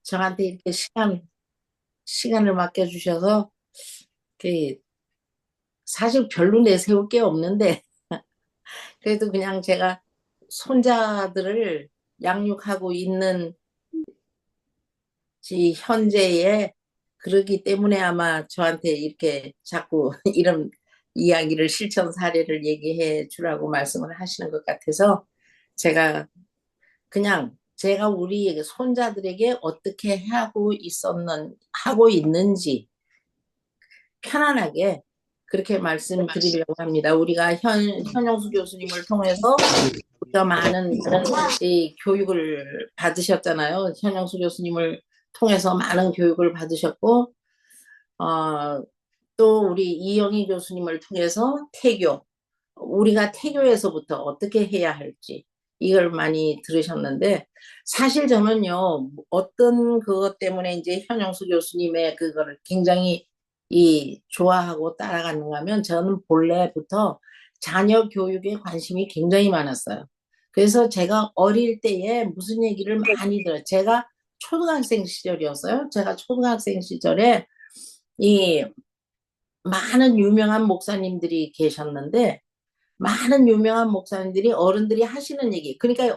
저한테 이렇게 시간을 맡겨주셔서, 그, 사실 별로 내세울 게 없는데, 그래도 그냥 제가 손자들을 양육하고 있는 현재에 그러기 때문에 아마 저한테 이렇게 자꾸 이런 이야기를 실천 사례를 얘기해 주라고 말씀을 하시는 것 같아서 제가 그냥 제가 우리 손자들에게 어떻게 하고 있는지 편안하게 그렇게 말씀드리려고 합니다. 우리가 현영수 교수님을 통해서 우리가 많은 이 교육을 받으셨잖아요. 현영수 교수님을 통해서 많은 교육을 받으셨고, 어, 또 우리 이영희 교수님을 통해서 우리가 태교에서부터 어떻게 해야 할지 이걸 많이 들으셨는데 사실 저는요 어떤 그것 때문에 이제 현영수 교수님의 그거를 굉장히 좋아하고 따라가는가 하면 저는 본래부터 자녀 교육에 관심이 굉장히 많았어요. 그래서 제가 어릴 때에 무슨 얘기를 많이 들어요. 제가 초등학생 시절이었어요. 제가 초등학생 시절에 이 많은 유명한 목사님들이 계셨는데 많은 유명한 목사님들이 어른들이 하시는 얘기. 그러니까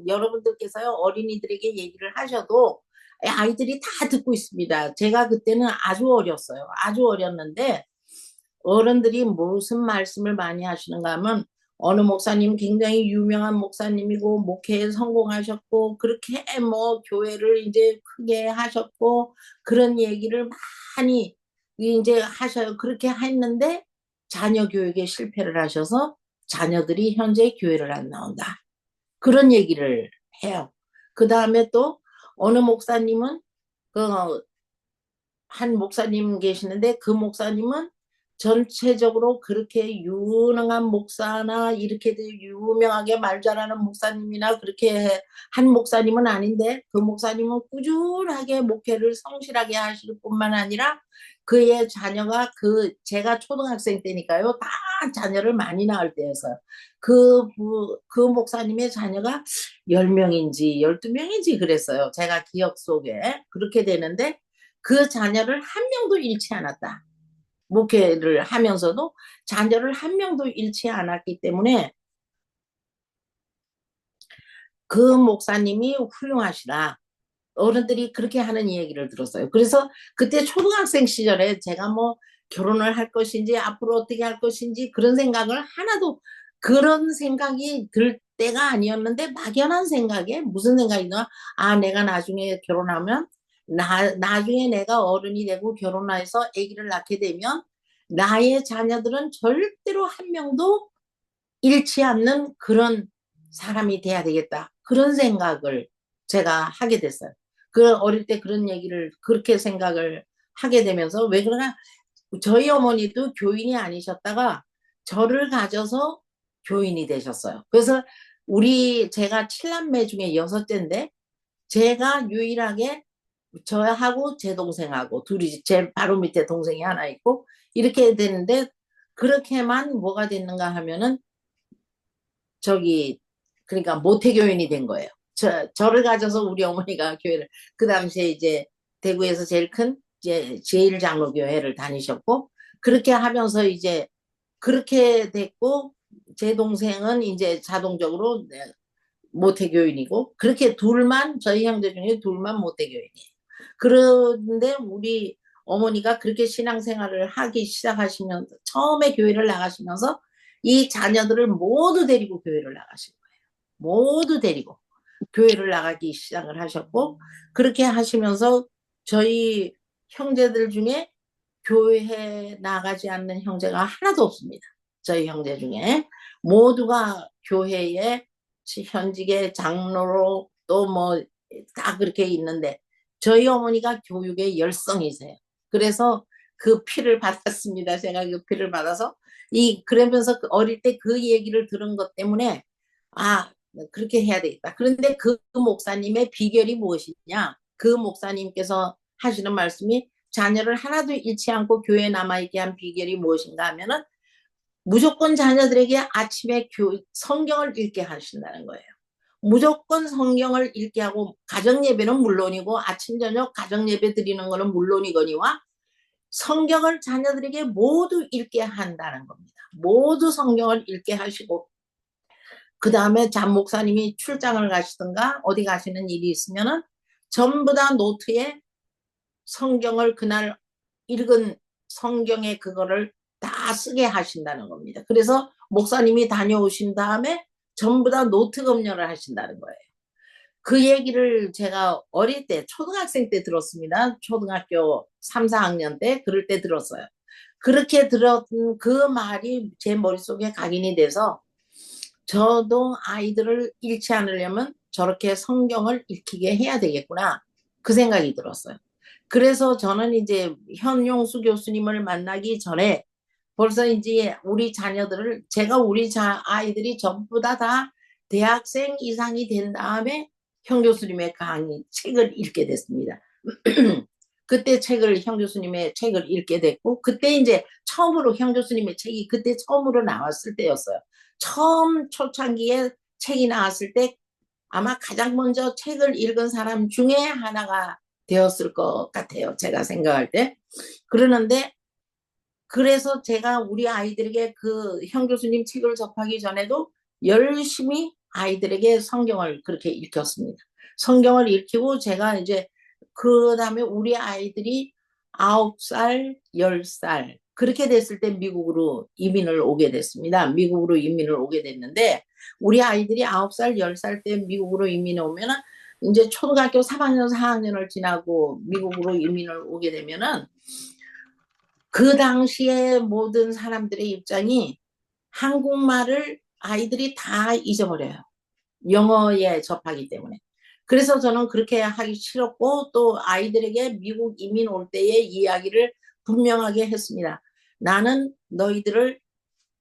여러분들께서요, 어린이들에게 얘기를 하셔도 아이들이 다 듣고 있습니다. 제가 그때는 아주 어렸어요. 아주 어렸는데 어른들이 무슨 말씀을 많이 하시는가 하면 어느 목사님 굉장히 유명한 목사님이고 목회에 성공하셨고 그렇게 뭐 교회를 이제 크게 하셨고 그런 얘기를 많이 이제 하셔요. 그렇게 했는데 자녀 교육에 실패를 하셔서 자녀들이 현재 교회를 안 나온다. 그런 얘기를 해요. 그 다음에 또 어느 목사님은 그 한 목사님 계시는데 그 목사님은 전체적으로 그렇게 유능한 목사나 이렇게 유명하게 말 잘하는 목사님이나 그렇게 한 목사님은 아닌데 그 목사님은 꾸준하게 목회를 성실하게 하실 뿐만 아니라 그의 자녀가 제가 초등학생 때니까요. 다 자녀를 많이 낳을 때였어요. 그 목사님의 자녀가 10명인지 12명인지 그랬어요. 제가 기억 속에. 그렇게 되는데 그 자녀를 한 명도 잃지 않았다. 목회를 하면서도 자녀를 한 명도 잃지 않았기 때문에 그 목사님이 훌륭하시다. 어른들이 그렇게 하는 이야기를 들었어요. 그래서 그때 초등학생 시절에 제가 뭐 결혼을 할 것인지 앞으로 어떻게 할 것인지 그런 생각이 들 때가 아니었는데 막연한 생각에 무슨 생각이나 내가 나중에 결혼하면 나중에 내가 어른이 되고 결혼해서 아기를 낳게 되면 나의 자녀들은 절대로 한 명도 잃지 않는 그런 사람이 돼야 되겠다. 그런 생각을 제가 하게 됐어요. 그 어릴 때 그런 얘기를 그렇게 생각을 하게 되면서 왜 그러나 저희 어머니도 교인이 아니셨다가 저를 가져서 교인이 되셨어요. 그래서 제가 칠남매 중에 여섯째인데 제가 유일하게 저하고 제 동생하고 둘이 제 바로 밑에 동생이 하나 있고 이렇게 되는데 그렇게만 뭐가 됐는가 하면은 저기 그러니까 모태교인이 된 거예요. 저를 가져서 우리 어머니가 교회를 그 당시에 이제 대구에서 제일 큰 이제 제일장로교회를 다니셨고 그렇게 하면서 이제 그렇게 됐고 제 동생은 이제 자동적으로 모태교인이고 그렇게 저희 형제 중에 둘만 모태교인이에요. 그런데 우리 어머니가 그렇게 신앙생활을 하기 시작하시면서 처음에 교회를 나가시면서 이 자녀들을 모두 데리고 교회를 나가신 거예요. 모두 데리고 교회를 나가기 시작을 하셨고 그렇게 하시면서 저희 형제들 중에 교회에 나가지 않는 형제가 하나도 없습니다. 저희 형제 중에 모두가 교회에 현직의 장로로 또 뭐 다 그렇게 있는데 저희 어머니가 교육에 열성이세요. 그래서 그 피를 받았습니다. 제가 그 피를 받아서 그러면서 어릴 때 그 얘기를 들은 것 때문에 아 그렇게 해야 되겠다. 그런데 그 목사님의 비결이 무엇이냐? 그 목사님께서 하시는 말씀이 자녀를 하나도 잃지 않고 교회에 남아있게 한 비결이 무엇인가 하면은 무조건 자녀들에게 아침에 성경을 읽게 하신다는 거예요. 무조건 성경을 읽게 하고 가정예배는 물론이고 아침 저녁 가정예배 드리는 거는 물론이거니와 성경을 자녀들에게 모두 읽게 한다는 겁니다. 모두 성경을 읽게 하시고 그 다음에 잠목사님이 출장을 가시든가 어디 가시는 일이 있으면은 전부 다 노트에 성경을 그날 읽은 성경의 그거를 다 쓰게 하신다는 겁니다. 그래서 목사님이 다녀오신 다음에 전부 다 노트 검열을 하신다는 거예요. 그 얘기를 제가 어릴 때 초등학생 때 들었습니다. 초등학교 3, 4학년 때 그럴 때 들었어요. 그렇게 들었던 그 말이 제 머릿속에 각인이 돼서 저도 아이들을 잃지 않으려면 저렇게 성경을 읽히게 해야 되겠구나. 그 생각이 들었어요. 그래서 저는 이제 현용수 교수님을 만나기 전에 벌써 이제 우리 자녀들을 제가 우리 아이들이 전부 다 대학생 이상이 된 다음에 현 교수님의 강의 책을 읽게 됐습니다. 그때 현 교수님의 책을 읽게 됐고 그때 이제 처음으로 현 교수님의 책이 그때 처음으로 나왔을 때였어요. 처음 초창기에 책이 나왔을 때 아마 가장 먼저 책을 읽은 사람 중에 하나가 되었을 것 같아요. 제가 생각할 때. 그러는데 그래서 제가 우리 아이들에게 그 현 교수님 책을 접하기 전에도 열심히 아이들에게 성경을 그렇게 읽혔습니다. 성경을 읽히고 제가 이제 그 다음에 우리 아이들이 9살, 10살 그렇게 됐을 때 미국으로 이민을 오게 됐습니다. 미국으로 이민을 오게 됐는데 우리 아이들이 9살, 10살 때 미국으로 이민을 오면은 이제 초등학교 3학년, 4학년을 지나고 미국으로 이민을 오게 되면은 그 당시에 모든 사람들의 입장이 한국말을 아이들이 다 잊어버려요. 영어에 접하기 때문에. 그래서 저는 그렇게 하기 싫었고 또 아이들에게 미국 이민 올 때의 이야기를 분명하게 했습니다. 나는 너희들을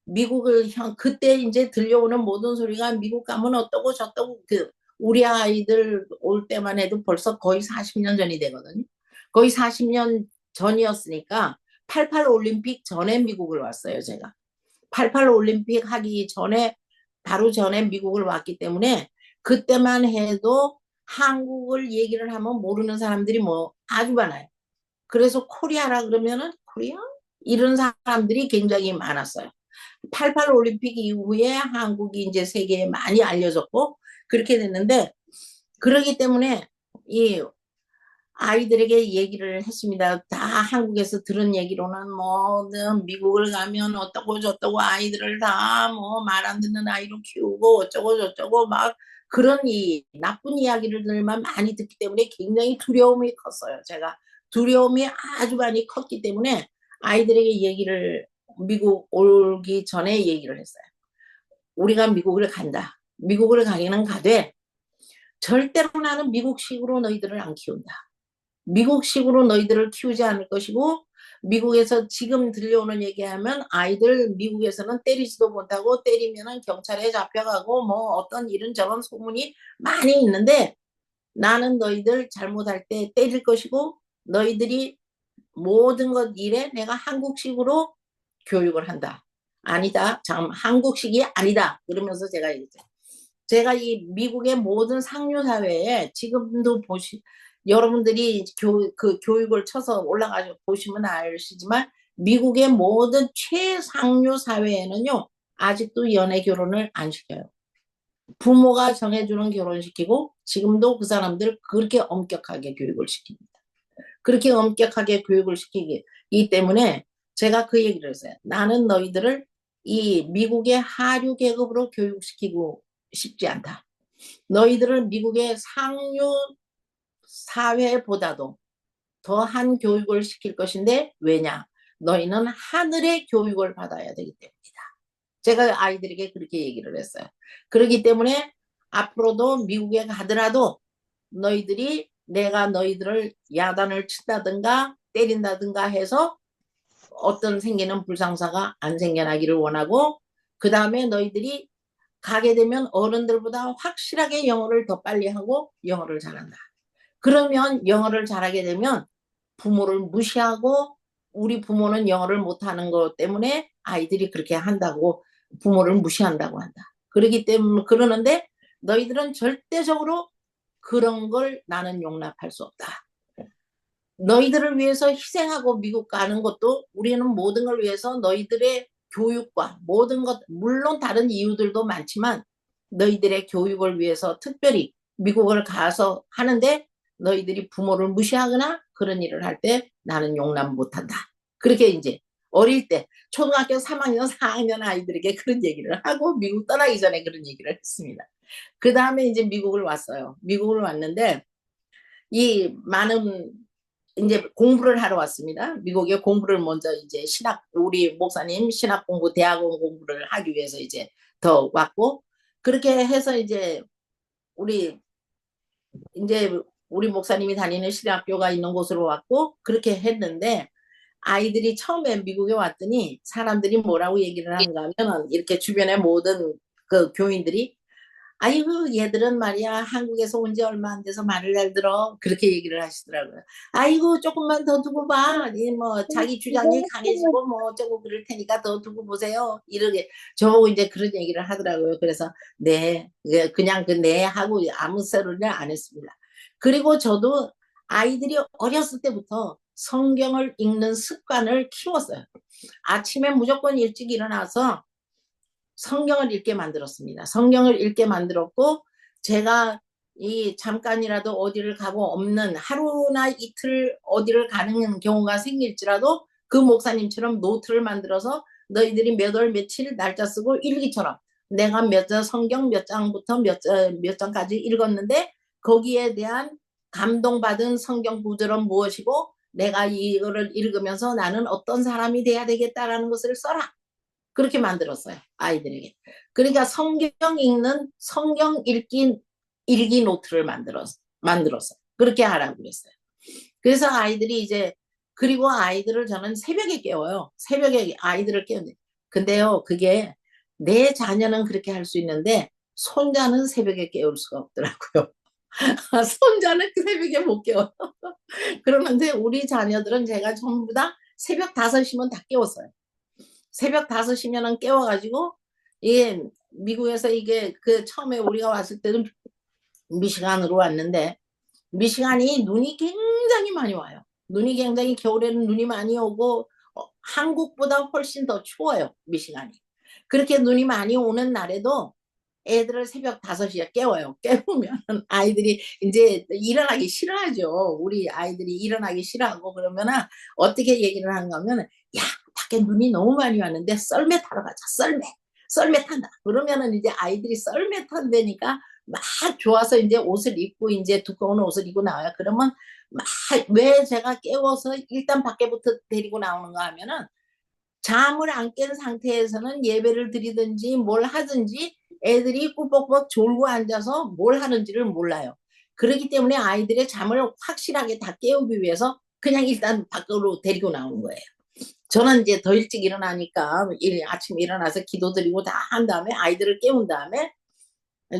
미국을 그때 이제 들려오는 모든 소리가 미국 가면 어떠고 저떠고 우리 아이들 올 때만 해도 벌써 거의 40년 전이 되거든요. 거의 40년 전이었으니까 88 올림픽 전에 미국을 왔어요, 제가. 88 올림픽 하기 전에 바로 전에 미국을 왔기 때문에 그때만 해도 한국을 얘기를 하면 모르는 사람들이 뭐 아주 많아요. 그래서 코리아라 그러면은 코리아? 이런 사람들이 굉장히 많았어요. 88 올림픽 이후에 한국이 이제 세계에 많이 알려졌고 그렇게 됐는데 그러기 때문에 이 아이들에게 얘기를 했습니다. 다 한국에서 들은 얘기로는 뭐 미국을 가면 어떠고 저떠고 아이들을 다 뭐 말 안 듣는 아이로 키우고 어쩌고 저쩌고 막 그런 이 나쁜 이야기들만 많이 듣기 때문에 굉장히 두려움이 컸어요. 제가 두려움이 아주 많이 컸기 때문에 아이들에게 얘기를 미국 오기 전에 얘기를 했어요. 우리가 미국을 간다. 미국을 가기는 가되 절대로 나는 미국식으로 너희들을 안 키운다. 미국식으로 너희들을 키우지 않을 것이고 미국에서 지금 들려오는 얘기하면 아이들 미국에서는 때리지도 못하고 때리면은 경찰에 잡혀가고 뭐 어떤 이런저런 소문이 많이 있는데 나는 너희들 잘못할 때 때릴 것이고 너희들이 모든 것 일에 내가 한국식으로 교육을 한다. 아니다. 참 한국식이 아니다. 그러면서 제가 이 미국의 모든 상류 사회에 지금도 여러분들이 그 교육을 쳐서 올라가서 보시면 아시지만 미국의 모든 최상류 사회에는요 아직도 연애 결혼을 안 시켜요. 부모가 정해주는 결혼시키고 지금도 그 사람들 그렇게 엄격하게 교육을 시킵니다. 그렇게 엄격하게 교육을 시키기 때문에 제가 그 얘기를 했어요. 나는 너희들을 이 미국의 하류 계급으로 교육시키고 싶지 않다. 너희들을 미국의 상류 사회보다도 더한 교육을 시킬 것인데 왜냐? 너희는 하늘의 교육을 받아야 되기 때문이다. 제가 아이들에게 그렇게 얘기를 했어요. 그렇기 때문에 앞으로도 미국에 가더라도 내가 너희들을 야단을 친다든가 때린다든가 해서 어떤 생기는 불상사가 안 생겨나기를 원하고 그 다음에 너희들이 가게 되면 어른들보다 확실하게 영어를 더 빨리 하고 영어를 잘한다. 그러면 영어를 잘하게 되면 부모를 무시하고 우리 부모는 영어를 못하는 것 때문에 아이들이 그렇게 한다고 부모를 무시한다고 한다. 그러기 때문에 그러는데 너희들은 절대적으로 그런 걸 나는 용납할 수 없다. 너희들을 위해서 희생하고 미국 가는 것도 우리는 모든 걸 위해서 너희들의 교육과 모든 것, 물론 다른 이유들도 많지만 너희들의 교육을 위해서 특별히 미국을 가서 하는데 너희들이 부모를 무시하거나 그런 일을 할 때 나는 용납 못한다. 그렇게 이제 어릴 때 초등학교 3학년, 4학년 아이들에게 그런 얘기를 하고 미국 떠나기 전에 그런 얘기를 했습니다. 그 다음에 이제 미국을 왔어요. 미국을 왔는데 이 많은 이제 공부를 하러 왔습니다. 미국에 공부를 먼저 이제 우리 목사님 신학 공부, 대학원 공부를 하기 위해서 이제 더 왔고, 그렇게 해서 우리, 이제 우리 목사님이 다니는 신학교가 있는 곳으로 왔고, 그렇게 했는데, 아이들이 처음에 미국에 왔더니 사람들이 뭐라고 얘기를 하는가 하면, 이렇게 주변에 모든 그 교인들이 아이고 얘들은 말이야 한국에서 온 지 얼마 안 돼서 말을 잘 들어 그렇게 얘기를 하시더라고요. 아이고 조금만 더 두고 봐. 뭐 자기 주장이 강해지고 뭐 어쩌고 그럴 테니까 더 두고 보세요. 이렇게 저보고 이제 그런 얘기를 하더라고요. 그래서 네 그냥 그 네 하고 아무 소리를 안 했습니다. 그리고 저도 아이들이 어렸을 때부터 성경을 읽는 습관을 키웠어요. 아침에 무조건 일찍 일어나서 성경을 읽게 만들었습니다. 성경을 읽게 만들었고 제가 이 잠깐이라도 어디를 가고 없는 하루나 이틀 어디를 가는 경우가 생길지라도 그 목사님처럼 노트를 만들어서 너희들이 몇 월 며칠 날짜 쓰고 일기처럼 내가 몇 장 성경 몇 장부터 몇 장까지 읽었는데 거기에 대한 감동받은 성경 구절은 무엇이고 내가 이거를 읽으면서 나는 어떤 사람이 돼야 되겠다라는 것을 써라. 그렇게 만들었어요. 아이들에게. 그러니까 성경 일기 노트를 만들었어요. 그렇게 하라고 그랬어요. 그래서 아이들이 이제 그리고 아이들을 저는 새벽에 깨워요. 새벽에 아이들을 깨우는데 근데요 그게 내 자녀는 그렇게 할 수 있는데 손자는 새벽에 깨울 수가 없더라고요. 손자는 새벽에 못 깨워요. 그러는데 우리 자녀들은 제가 전부 다 새벽 5시면 다 깨웠어요. 새벽 5시면은 깨워가지고, 예, 미국에서 이게 그 처음에 우리가 왔을 때는 미시간으로 왔는데, 미시간이 눈이 굉장히 많이 와요. 눈이 굉장히 겨울에는 눈이 많이 오고, 한국보다 훨씬 더 추워요, 미시간이. 그렇게 눈이 많이 오는 날에도 애들을 새벽 5시에 깨워요. 깨우면 아이들이 이제 일어나기 싫어하죠. 우리 아이들이 일어나기 싫어하고 그러면은 어떻게 얘기를 하는가 하면 야, 밖에 눈이 너무 많이 왔는데 썰매 타러 가자. 썰매 탄다. 그러면은 이제 아이들이 썰매 탄다니까 막 좋아서 이제 옷을 입고 이제 두꺼운 옷을 입고 나와요. 그러면 막 왜 제가 깨워서 일단 밖에부터 데리고 나오는가 하면은 잠을 안 깬 상태에서는 예배를 드리든지 뭘 하든지 애들이 꾸벅꾸벅 졸고 앉아서 뭘 하는지를 몰라요. 그렇기 때문에 아이들의 잠을 확실하게 다 깨우기 위해서 그냥 일단 밖으로 데리고 나오는 거예요. 저는 이제 더 일찍 일어나니까 아침에 일어나서 기도드리고 다 한 다음에 아이들을 깨운 다음에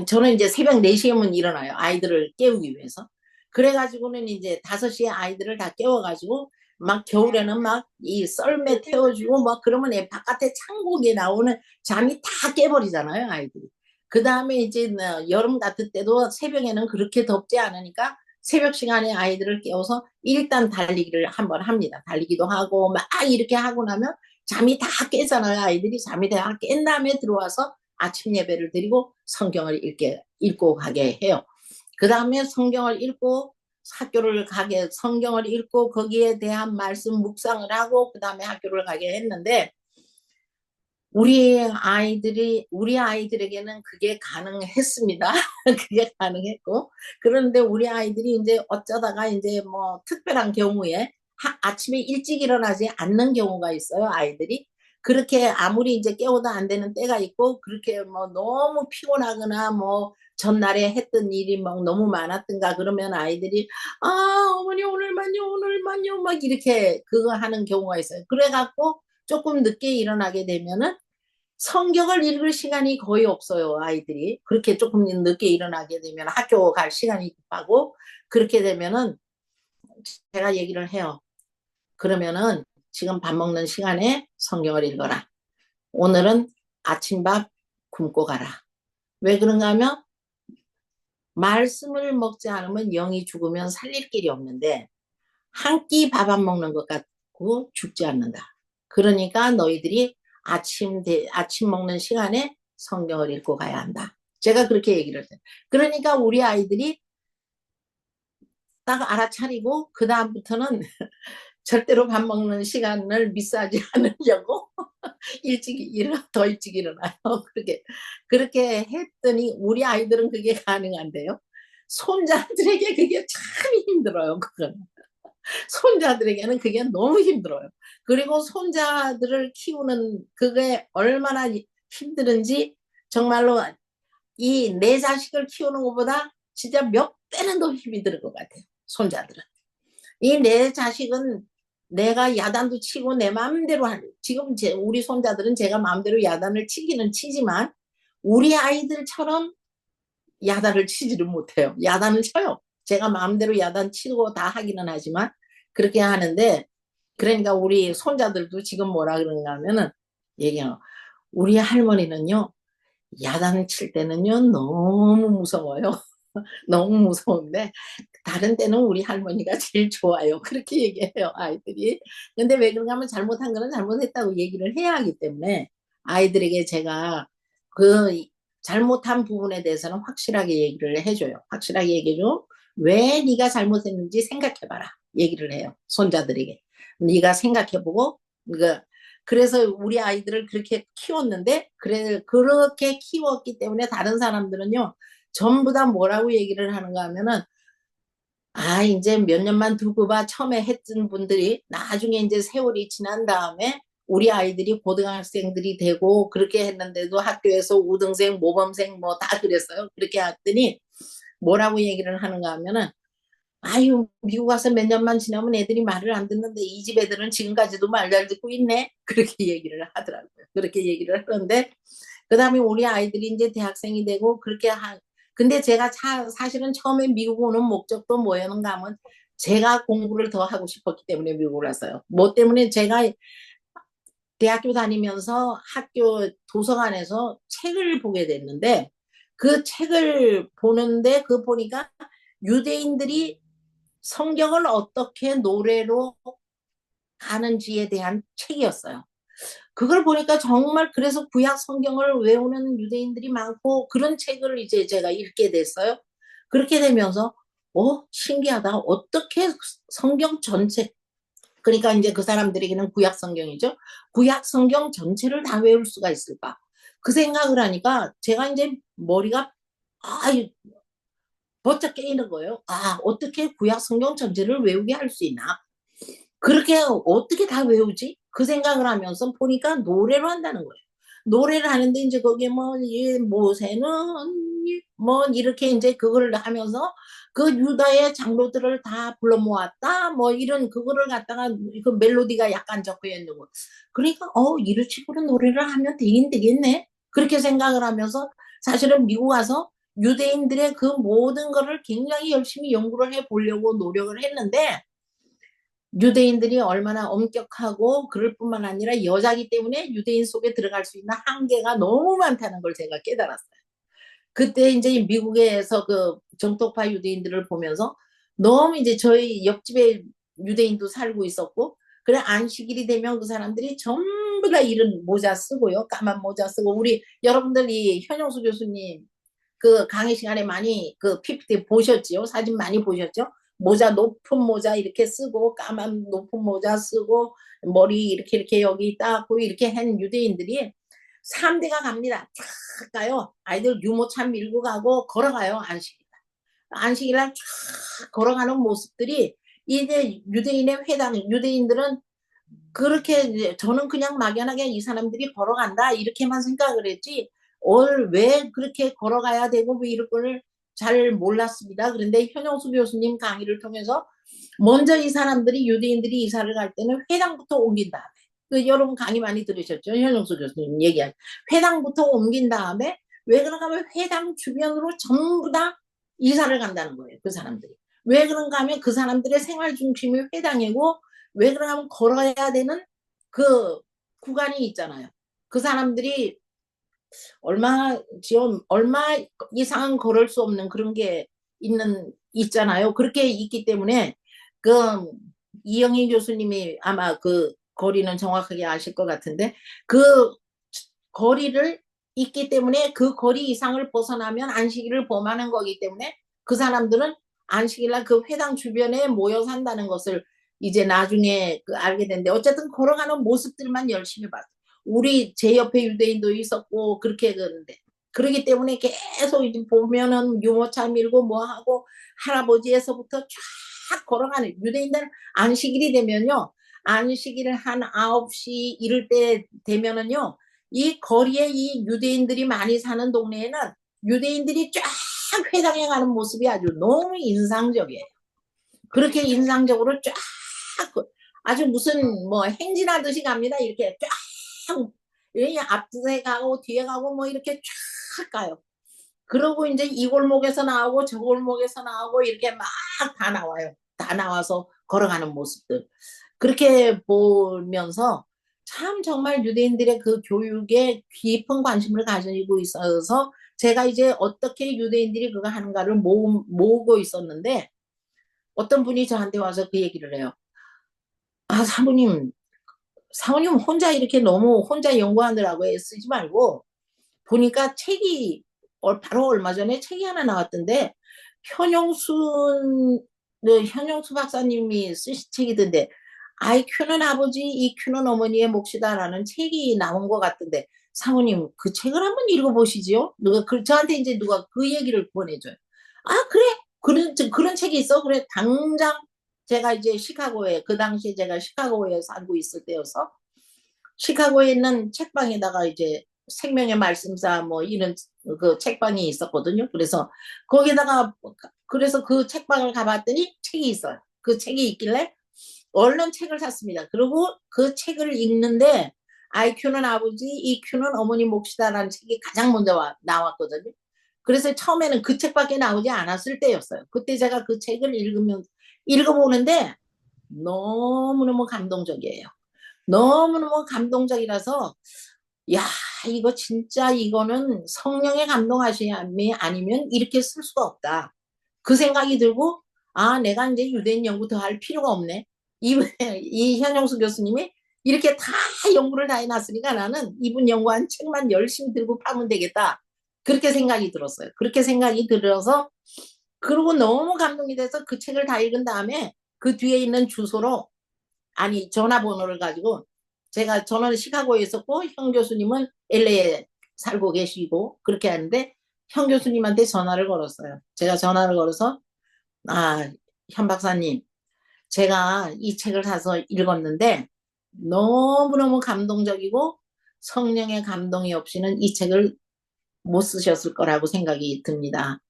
저는 이제 새벽 4시에만 일어나요. 아이들을 깨우기 위해서. 그래가지고는 이제 5시에 아이들을 다 깨워가지고 막 겨울에는 막 이 썰매 태워주고 막 그러면 바깥에 창고기에 나오는 잠이 다 깨버리잖아요, 아이들이. 그 다음에 이제 여름 같은 때도 새벽에는 그렇게 덥지 않으니까 새벽 시간에 아이들을 깨워서 일단 달리기를 한번 합니다. 달리기도 하고 막 이렇게 하고 나면 잠이 다 깨잖아요. 아이들이 잠이 다 깬 다음에 들어와서 아침 예배를 드리고 성경을 읽고 가게 해요. 그 다음에 성경을 읽고 학교를 가게 성경을 읽고 거기에 대한 말씀 묵상을 하고 그 다음에 학교를 가게 했는데 우리 아이들에게는 그게 가능했습니다. 그게 가능했고 그런데 우리 아이들이 이제 어쩌다가 이제 뭐 특별한 경우에 아침에 일찍 일어나지 않는 경우가 있어요. 아이들이 그렇게 아무리 이제 깨워도 안 되는 때가 있고 그렇게 뭐 너무 피곤하거나 뭐 전날에 했던 일이 막 너무 많았던가 그러면 아이들이 어머니 오늘만요 막 이렇게 그거 하는 경우가 있어요. 그래갖고 조금 늦게 일어나게 되면은 성경을 읽을 시간이 거의 없어요, 아이들이. 그렇게 조금 늦게 일어나게 되면 학교 갈 시간이 급하고, 그렇게 되면은 제가 얘기를 해요. 그러면은 지금 밥 먹는 시간에 성경을 읽어라. 오늘은 아침밥 굶고 가라. 왜 그런가 하면 말씀을 먹지 않으면 영이 죽으면 살릴 길이 없는데 한 끼 밥 안 먹는 것 같고 죽지 않는다. 그러니까 너희들이 아침 먹는 시간에 성경을 읽고 가야 한다. 제가 그렇게 얘기를 해요. 그러니까 우리 아이들이 딱 알아차리고 그 다음부터는 절대로 밥 먹는 시간을 미스하지 않으려고 더 일찍 일어나요. 그렇게 했더니 우리 아이들은 그게 가능한데요. 손자들에게 그게 참 힘들어요. 그건. 손자들에게는 그게 너무 힘들어요. 그리고 손자들을 키우는 그게 얼마나 힘든지 정말로 이 내 자식을 키우는 것보다 진짜 몇 배는 더 힘이 들 것 같아요. 손자들은. 이 내 자식은 내가 야단도 치고 내 마음대로 지금 우리 손자들은 제가 마음대로 야단을 치기는 치지만 우리 아이들처럼 야단을 치지를 못해요. 야단을 쳐요. 제가 마음대로 야단 치고 다 하기는 하지만 그렇게 하는데 그러니까 우리 손자들도 지금 뭐라 그런가 하면은 얘기해요. 우리 할머니는요. 야단 칠 때는요. 너무 무서워요. 너무 무서운데 다른 때는 우리 할머니가 제일 좋아요. 그렇게 얘기해요, 아이들이. 근데 왜 그런가 하면 잘못한 거는 잘못했다고 얘기를 해야 하기 때문에 아이들에게 제가 그 잘못한 부분에 대해서는 확실하게 얘기를 해줘요. 확실하게 얘기해줘. 왜 네가 잘못했는지 생각해봐라. 얘기를 해요. 손자들에게. 네가 생각해보고 그래서 우리 아이들을 그렇게 키웠는데 그렇게 키웠기 때문에 다른 사람들은요. 전부 다 뭐라고 얘기를 하는가 하면은 이제 몇 년만 두고 봐. 처음에 했던 분들이 나중에 이제 세월이 지난 다음에 우리 아이들이 고등학생들이 되고 그렇게 했는데도 학교에서 우등생, 모범생 뭐 다 그랬어요. 그렇게 했더니 뭐라고 얘기를 하는가 하면은 아유, 미국 와서 몇 년만 지나면 애들이 말을 안 듣는데 이 집 애들은 지금까지도 말 잘 듣고 있네. 그렇게 얘기를 하더라고요. 그렇게 얘기를 하는데 그 다음에 우리 아이들이 이제 대학생이 되고 근데 제가 사실은 처음에 미국 오는 목적도 뭐였는가 하면 제가 공부를 더 하고 싶었기 때문에 미국을 왔어요. 뭐 때문에 제가 대학교 다니면서 학교 도서관에서 책을 보게 됐는데 그 책을 보는데 보니까 유대인들이 성경을 어떻게 노래로 가는지에 대한 책이었어요. 그걸 보니까 정말 그래서 구약 성경을 외우는 유대인들이 많고 그런 책을 이제 제가 읽게 됐어요. 그렇게 되면서 신기하다. 어떻게 성경 전체 그러니까 이제 그 사람들에게는 구약 성경이죠. 구약 성경 전체를 다 외울 수가 있을까? 그 생각을 하니까 제가 이제 머리가 버쩍 깨이는 거예요. 어떻게 구약 성경 전체를 외우게 할 수 있나? 그렇게 어떻게 다 외우지? 그 생각을 하면서 보니까 노래로 한다는 거예요. 노래를 하는데 이제 거기에 모세는 뭐 이렇게 이제 그거를 하면서 그 유다의 장로들을 다 불러 모았다. 뭐 이런 그거를 갖다가 그 멜로디가 약간 적혀 있는 거. 그러니까 이런 식으로 노래를 하면 되긴 되겠네. 그렇게 생각을 하면서 사실은 미국 와서 유대인들의 그 모든 거를 굉장히 열심히 연구를 해 보려고 노력을 했는데 유대인들이 얼마나 엄격하고 그럴 뿐만 아니라 여자기 때문에 유대인 속에 들어갈 수 있는 한계가 너무 많다는 걸 제가 깨달았어요. 그때 이제 미국에서 그 정통파 유대인들을 보면서 너무 이제 저희 옆집에 유대인도 살고 있었고 그래 안식일이 되면 그 사람들이 전부 다 이런 모자 쓰고요. 까만 모자 쓰고 우리 여러분들이 현영수 교수님 그 강의 시간에 많이 그 PPT 보셨지요? 사진 많이 보셨죠? 높은 모자 이렇게 쓰고 까만 높은 모자 쓰고 머리 이렇게 여기 닦고 이렇게 한 유대인들이 3대가 갑니다. 쫙 가요. 아이들 유모차 밀고 가고 걸어가요. 안식일날 쫙 걸어가는 모습들이 이제 유대인들은 그렇게 저는 그냥 막연하게 이 사람들이 걸어간다 이렇게만 생각을 했지 왜 그렇게 걸어가야 되고 왜 이럴 걸 잘 몰랐습니다. 그런데 현영수 교수님 강의를 통해서 먼저 이 사람들이 유대인들이 이사를 갈 때는 회당부터 옮긴 다음에 여러분 강의 많이 들으셨죠? 현영수 교수님 얘기한 회당부터 옮긴 다음에 왜 그런가 하면 회당 주변으로 전부 다 이사를 간다는 거예요. 그 사람들이. 왜 그런가 하면 그 사람들의 생활 중심이 회당이고 왜 그런가 하면 걸어야 되는 그 구간이 있잖아요. 그 사람들이 얼마 이상 걸을 수 없는 그런 게 있잖아요. 그렇게 있기 때문에, 그, 이영희 교수님이 아마 그 거리는 정확하게 아실 것 같은데, 그 거리를 있기 때문에 그 거리 이상을 벗어나면 안식일을 범하는 거기 때문에 그 사람들은 안식일날 그 회당 주변에 모여 산다는 것을 이제 나중에 알게 됐는데, 어쨌든 걸어가는 모습들만 열심히 봤어요. 우리 제 옆에 유대인도 있었고 그렇게 그러는데, 그러기 때문에 계속 이제 보면은 유모차 밀고 뭐 하고 할아버지에서부터 쫙 걸어가는 유대인들. 안식일이 되면요, 안식일 한 9시 이럴 때 되면은요, 이 거리에 이 유대인들이 많이 사는 동네에는 유대인들이 쫙 회당에 가는 모습이 아주 너무 인상적이에요. 그렇게 인상적으로 쫙 아주 무슨 뭐 행진하듯이 갑니다. 이렇게 쫙 앞에 가고 뒤에 가고 뭐 이렇게 쫙 가요. 그러고 이제 이 골목에서 나오고 저 골목에서 나오고 이렇게 막 다 나와요. 다 나와서 걸어가는 모습들. 그렇게 보면서 참 정말 유대인들의 그 교육에 깊은 관심을 가지고 있어서 제가 이제 어떻게 유대인들이 그거 하는가를 모으고 있었는데, 어떤 분이 저한테 와서 그 얘기를 해요. 아, 사모님 혼자 이렇게 너무 혼자 연구하느라고 애쓰지 말고, 보니까 책이 바로 얼마 전에 책이 하나 나왔던데, 현영수 박사님이 쓰신 책이던데, IQ는 아버지, EQ는 어머니의 몫이다라는 책이 나온 것 같던데, 사모님 그 책을 한번 읽어보시지요. 저한테 이제 누가 그 얘기를 보내줘요. 아, 그래? 그런 책이 있어? 그래, 당장. 제가 이제 그 당시에 제가 시카고에 살고 있을 때여서, 시카고에 있는 책방에다가 이제 생명의 말씀사 뭐 이런 그 책방이 있었거든요. 그래서 그 책방을 가봤더니 책이 있어요. 그 책이 있길래 얼른 책을 샀습니다. 그리고 그 책을 읽는데, IQ는 아버지, EQ는 어머니 몫이다라는 책이 가장 먼저 나왔거든요. 그래서 처음에는 그 책밖에 나오지 않았을 때였어요. 그때 제가 그 책을 읽어보는데 너무너무 감동적이에요. 너무너무 감동적이라서, 야, 이거 진짜 이거는 성령의 감동하심이 아니면 이렇게 쓸 수가 없다. 그 생각이 들고, 아, 내가 이제 유대인 연구 더 할 필요가 없네. 이, 이 현영수 교수님이 이렇게 다 연구를 다 해놨으니까 나는 이분 연구한 책만 열심히 들고 파면 되겠다. 그렇게 생각이 들었어요. 그렇게 생각이 들어서, 그리고 너무 감동이 돼서 그 책을 다 읽은 다음에 그 뒤에 있는 주소로, 아니, 전화번호를 가지고, 저는 시카고에 있었고 형 교수님은 LA에 살고 계시고 그렇게 하는데, 형 교수님한테 전화를 걸었어요. 제가 전화를 걸어서, 아, 현 박사님, 제가 이 책을 사서 읽었는데 너무너무 감동적이고 성령의 감동이 없이는 이 책을 못 쓰셨을 거라고 생각이 듭니다.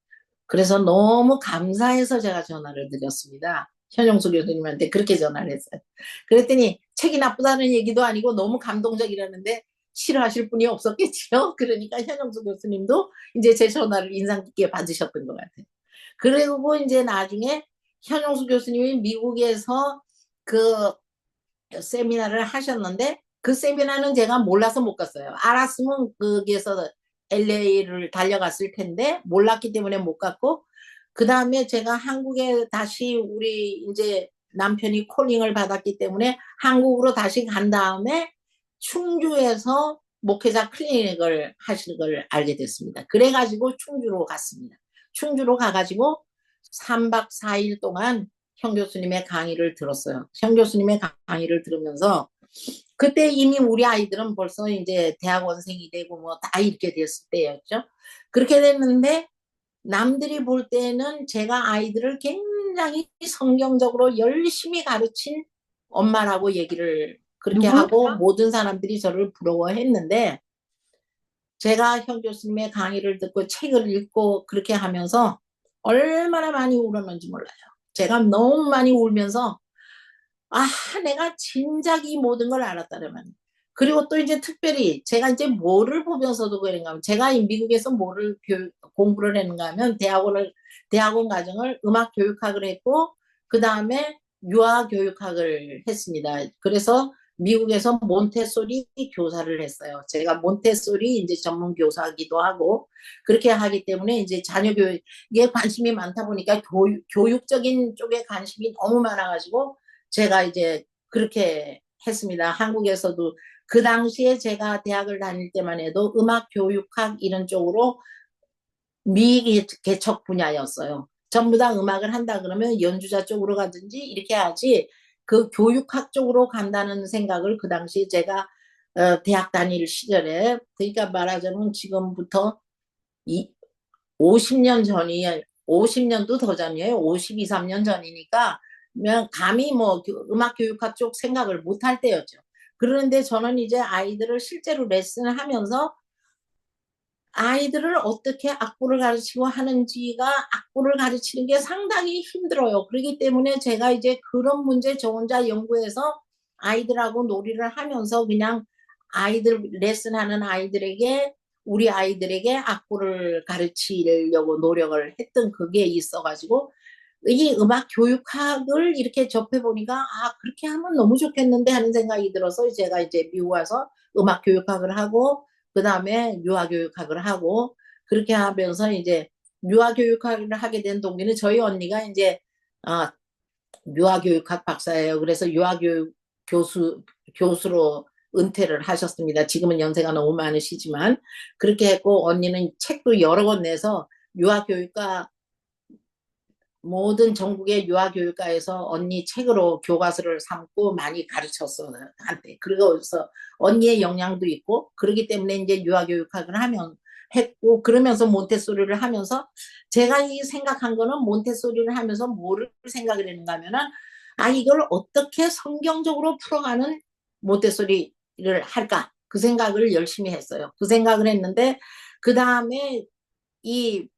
그래서 너무 감사해서 제가 전화를 드렸습니다. 현영수 교수님한테 그렇게 전화를 했어요. 그랬더니 책이 나쁘다는 얘기도 아니고 너무 감동적이라는데 싫어하실 분이 없었겠지요. 그러니까 현영수 교수님도 이제 제 전화를 인상 깊게 받으셨던 것 같아요. 그리고 이제 나중에 현영수 교수님이 미국에서 그 세미나를 하셨는데, 그 세미나는 제가 몰라서 못 갔어요. 알았으면 거기에서 LA를 달려갔을 텐데 몰랐기 때문에 못 갔고, 그 다음에 제가 한국에 다시 우리 이제 남편이 콜링을 받았기 때문에 한국으로 다시 간 다음에 충주에서 목회자 클리닉을 하시는 걸 알게 됐습니다. 그래가지고 충주로 갔습니다. 충주로 가가지고 3박 4일 동안 형 교수님의 강의를 들었어요. 형 교수님의 강의를 들으면서, 그때 이미 우리 아이들은 벌써 이제 대학원생이 되고 뭐 다 이렇게 됐을 때였죠. 그렇게 됐는데 남들이 볼 때는 제가 아이들을 굉장히 성경적으로 열심히 가르친 엄마라고 얘기를 그렇게 하고 모든 사람들이 저를 부러워했는데, 제가 형 교수님의 강의를 듣고 책을 읽고 그렇게 하면서 얼마나 많이 울었는지 몰라요. 제가 너무 많이 울면서, 아, 내가 진작 이 모든 걸 알았다면. 그리고 또 이제 특별히 제가 이제 뭐를 보면서도 그런가 하면, 제가 미국에서 뭐를 공부를 했는가 하면 대학원 과정을 음악 교육학을 했고, 그 다음에 유아 교육학을 했습니다. 그래서 미국에서 몬테소리 교사를 했어요. 제가 몬테소리 이제 전문 교사기도 하고 그렇게 하기 때문에 이제 자녀 교육에 관심이 많다 보니까 교육적인 쪽에 관심이 너무 많아가지고 제가 이제 그렇게 했습니다. 한국에서도 그 당시에 제가 대학을 다닐 때만 해도 음악 교육학 이런 쪽으로 미개척 분야였어요. 전부 다 음악을 한다 그러면 연주자 쪽으로 가든지 이렇게 하지 그 교육학 쪽으로 간다는 생각을 그 당시 제가 대학 다닐 시절에 그러니까 말하자면 지금부터 이 50년 전이 50년도 더 전이에요. 52, 3년 전이니까 그냥 감히 뭐 음악 교육학 쪽 생각을 못 할 때였죠. 그런데 저는 이제 아이들을 실제로 레슨을 하면서 아이들을 어떻게 악보를 가르치고 하는지가 악보를 가르치는 게 상당히 힘들어요. 그렇기 때문에 제가 이제 그런 문제 저 혼자 연구해서 아이들하고 놀이를 하면서 그냥 아이들 레슨하는 아이들에게 우리 아이들에게 악보를 가르치려고 노력을 했던 그게 있어가지고 이 음악 교육학을 이렇게 접해보니까 아 그렇게 하면 너무 좋겠는데 하는 생각이 들어서 제가 이제 미국 와서 음악 교육학을 하고 그 다음에 유아교육학을 하고 그렇게 하면서 이제 유아교육학을 하게 된 동기는 저희 언니가 이제 아, 유아교육학 박사예요. 그래서 유아교육 교수로 은퇴를 하셨습니다. 지금은 연세가 너무 많으시지만 그렇게 했고 언니는 책도 여러 권 내서 유아교육과 모든 전국의 유아교육과에서 언니 책으로 교과서를 삼고 많이 가르쳤어 한때. 그래서 언니의 영향도 있고 그러기 때문에 이제 유아교육학을 하면 했고 그러면서 몬테소리를 하면서 제가 이 생각한 거는 몬테소리를 하면서 뭐를 생각을 했는가 하면은 아 이걸 어떻게 성경적으로 풀어가는 몬테소리를 할까 그 생각을 열심히 했어요. 그 생각을 했는데 그 다음에 이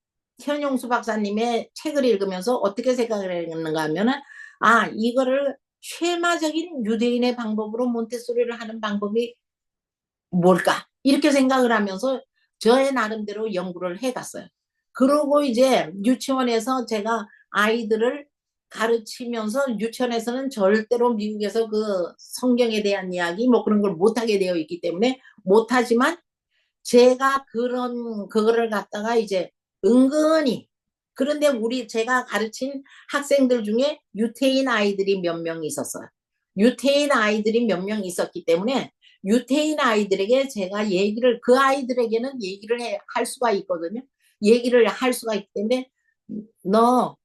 현용수 박사님의 책을 읽으면서 어떻게 생각을 했는가 하면은 아 이거를 쉐마적인 유대인의 방법으로 몬테소리를 하는 방법이 뭘까 이렇게 생각을 하면서 저의 나름대로 연구를 해갔어요. 그러고 이제 유치원에서 제가 아이들을 가르치면서 유치원에서는 절대로 미국에서 그 성경에 대한 이야기 뭐 그런 걸 못하게 되어 있기 때문에 못하지만 제가 그런 그거를 갖다가 이제 은근히 그런데 우리 제가 가르친 학생들 중에 유태인 아이들이 몇 명 있었어요. 유태인 아이들이 몇 명 있었기 때문에 유태인 아이들에게 제가 얘기를 그 아이들에게는 얘기를 할 수가 있거든요. 얘기를 할 수가 있기 때문에 너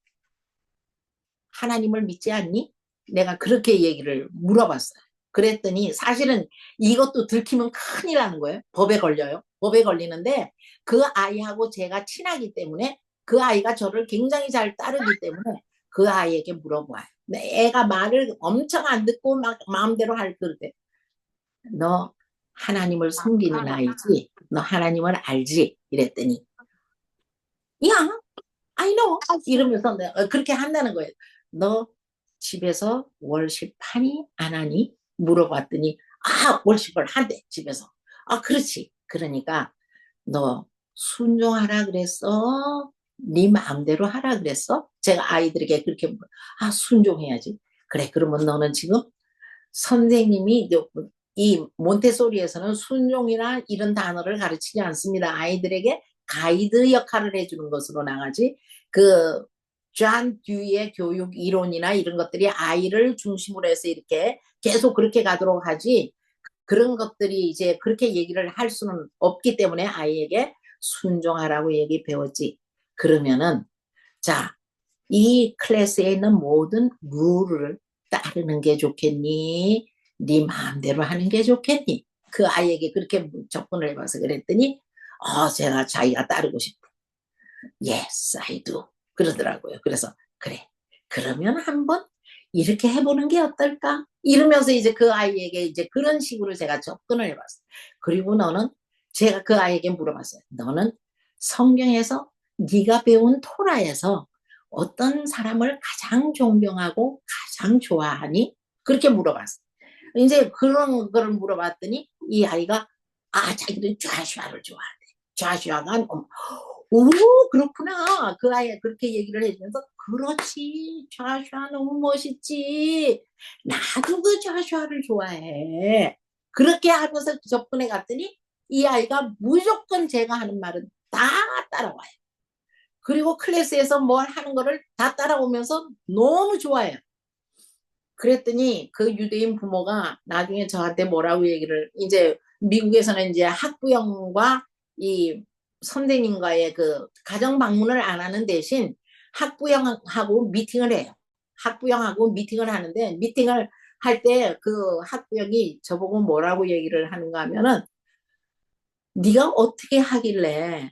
하나님을 믿지 않니? 내가 그렇게 얘기를 물어봤어요. 그랬더니 사실은 이것도 들키면 큰일 나는 거예요. 법에 걸려요. 법에 걸리는데 그 아이하고 제가 친하기 때문에 그 아이가 저를 굉장히 잘 따르기 때문에 그 아이에게 물어봐요. 애가 말을 엄청 안 듣고 막 마음대로 할 때 너 하나님을 섬기는 아이지? 너 하나님을 알지? 이랬더니 야 I know 이러면서 그렇게 한다는 거예요. 너 집에서 월십 하니 안 하니? 물어봤더니 아 월십을 한대 집에서. 아 그렇지. 그러니까 너 순종하라 그랬어? 네 마음대로 하라 그랬어? 제가 아이들에게 그렇게 아 순종해야지. 그래 그러면 너는 지금 선생님이 이 몬테소리에서는 순종이나 이런 단어를 가르치지 않습니다. 아이들에게 가이드 역할을 해주는 것으로 나가지 그존 듀이의 교육 이론이나 이런 것들이 아이를 중심으로 해서 이렇게 계속 그렇게 가도록 하지 그런 것들이 이제 그렇게 얘기를 할 수는 없기 때문에 아이에게 순종하라고 얘기 배웠지. 그러면은 자, 이 클래스에 있는 모든 룰을 따르는 게 좋겠니? 네 마음대로 하는 게 좋겠니? 그 아이에게 그렇게 접근을 해봐서 그랬더니 제가 자기가 따르고 싶어. Yes, I do. 그러더라고요. 그래서 그래. 그러면 한번 이렇게 해보는 게 어떨까? 이러면서 이제 그 아이에게 이제 그런 식으로 제가 접근을 해봤어요. 그리고 너는 제가 그 아이에게 물어봤어요. 너는 성경에서 네가 배운 토라에서 어떤 사람을 가장 존경하고 가장 좋아하니? 그렇게 물어봤어요. 이제 그런 거를 물어봤더니 이 아이가 자기는 좌슈아를 좋아하대. 좌슈아가 오 그렇구나. 그 아이 그렇게 얘기를 해주면서 그렇지. 좌슈아 너무 멋있지. 나도 그 조슈아를 좋아해. 그렇게 하면서 접근해 갔더니 이 아이가 무조건 제가 하는 말은 다 따라와요. 그리고 클래스에서 뭘 하는 거를 다 따라오면서 너무 좋아해요. 그랬더니 그 유대인 부모가 나중에 저한테 뭐라고 얘기를, 이제 미국에서는 이제 학부형과 이 선생님과의 그 가정 방문을 안 하는 대신 학부형하고 미팅을 해요. 학부형하고 미팅을 하는데, 미팅을 할 때 그 학부형이 저보고 뭐라고 얘기를 하는가 하면은, 네가 어떻게 하길래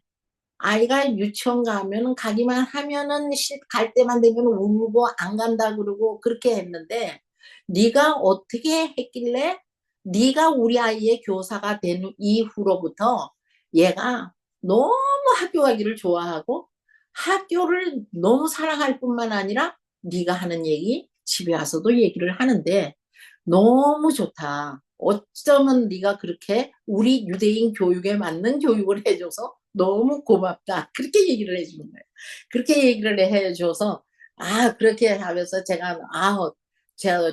아이가 유치원 가면은 가기만 하면은 갈 때만 되면 울고 안 간다 그러고 그렇게 했는데, 네가 어떻게 했길래 네가 우리 아이의 교사가 된 이후로부터 얘가 너무 학교 가기를 좋아하고 학교를 너무 사랑할 뿐만 아니라 네가 하는 얘기 집에 와서도 얘기를 하는데 너무 좋다. 어쩌면 네가 그렇게 우리 유대인 교육에 맞는 교육을 해줘서 너무 고맙다. 그렇게 얘기를 해주는 거예요. 그렇게 얘기를 해줘서, 아, 그렇게 하면서 제가,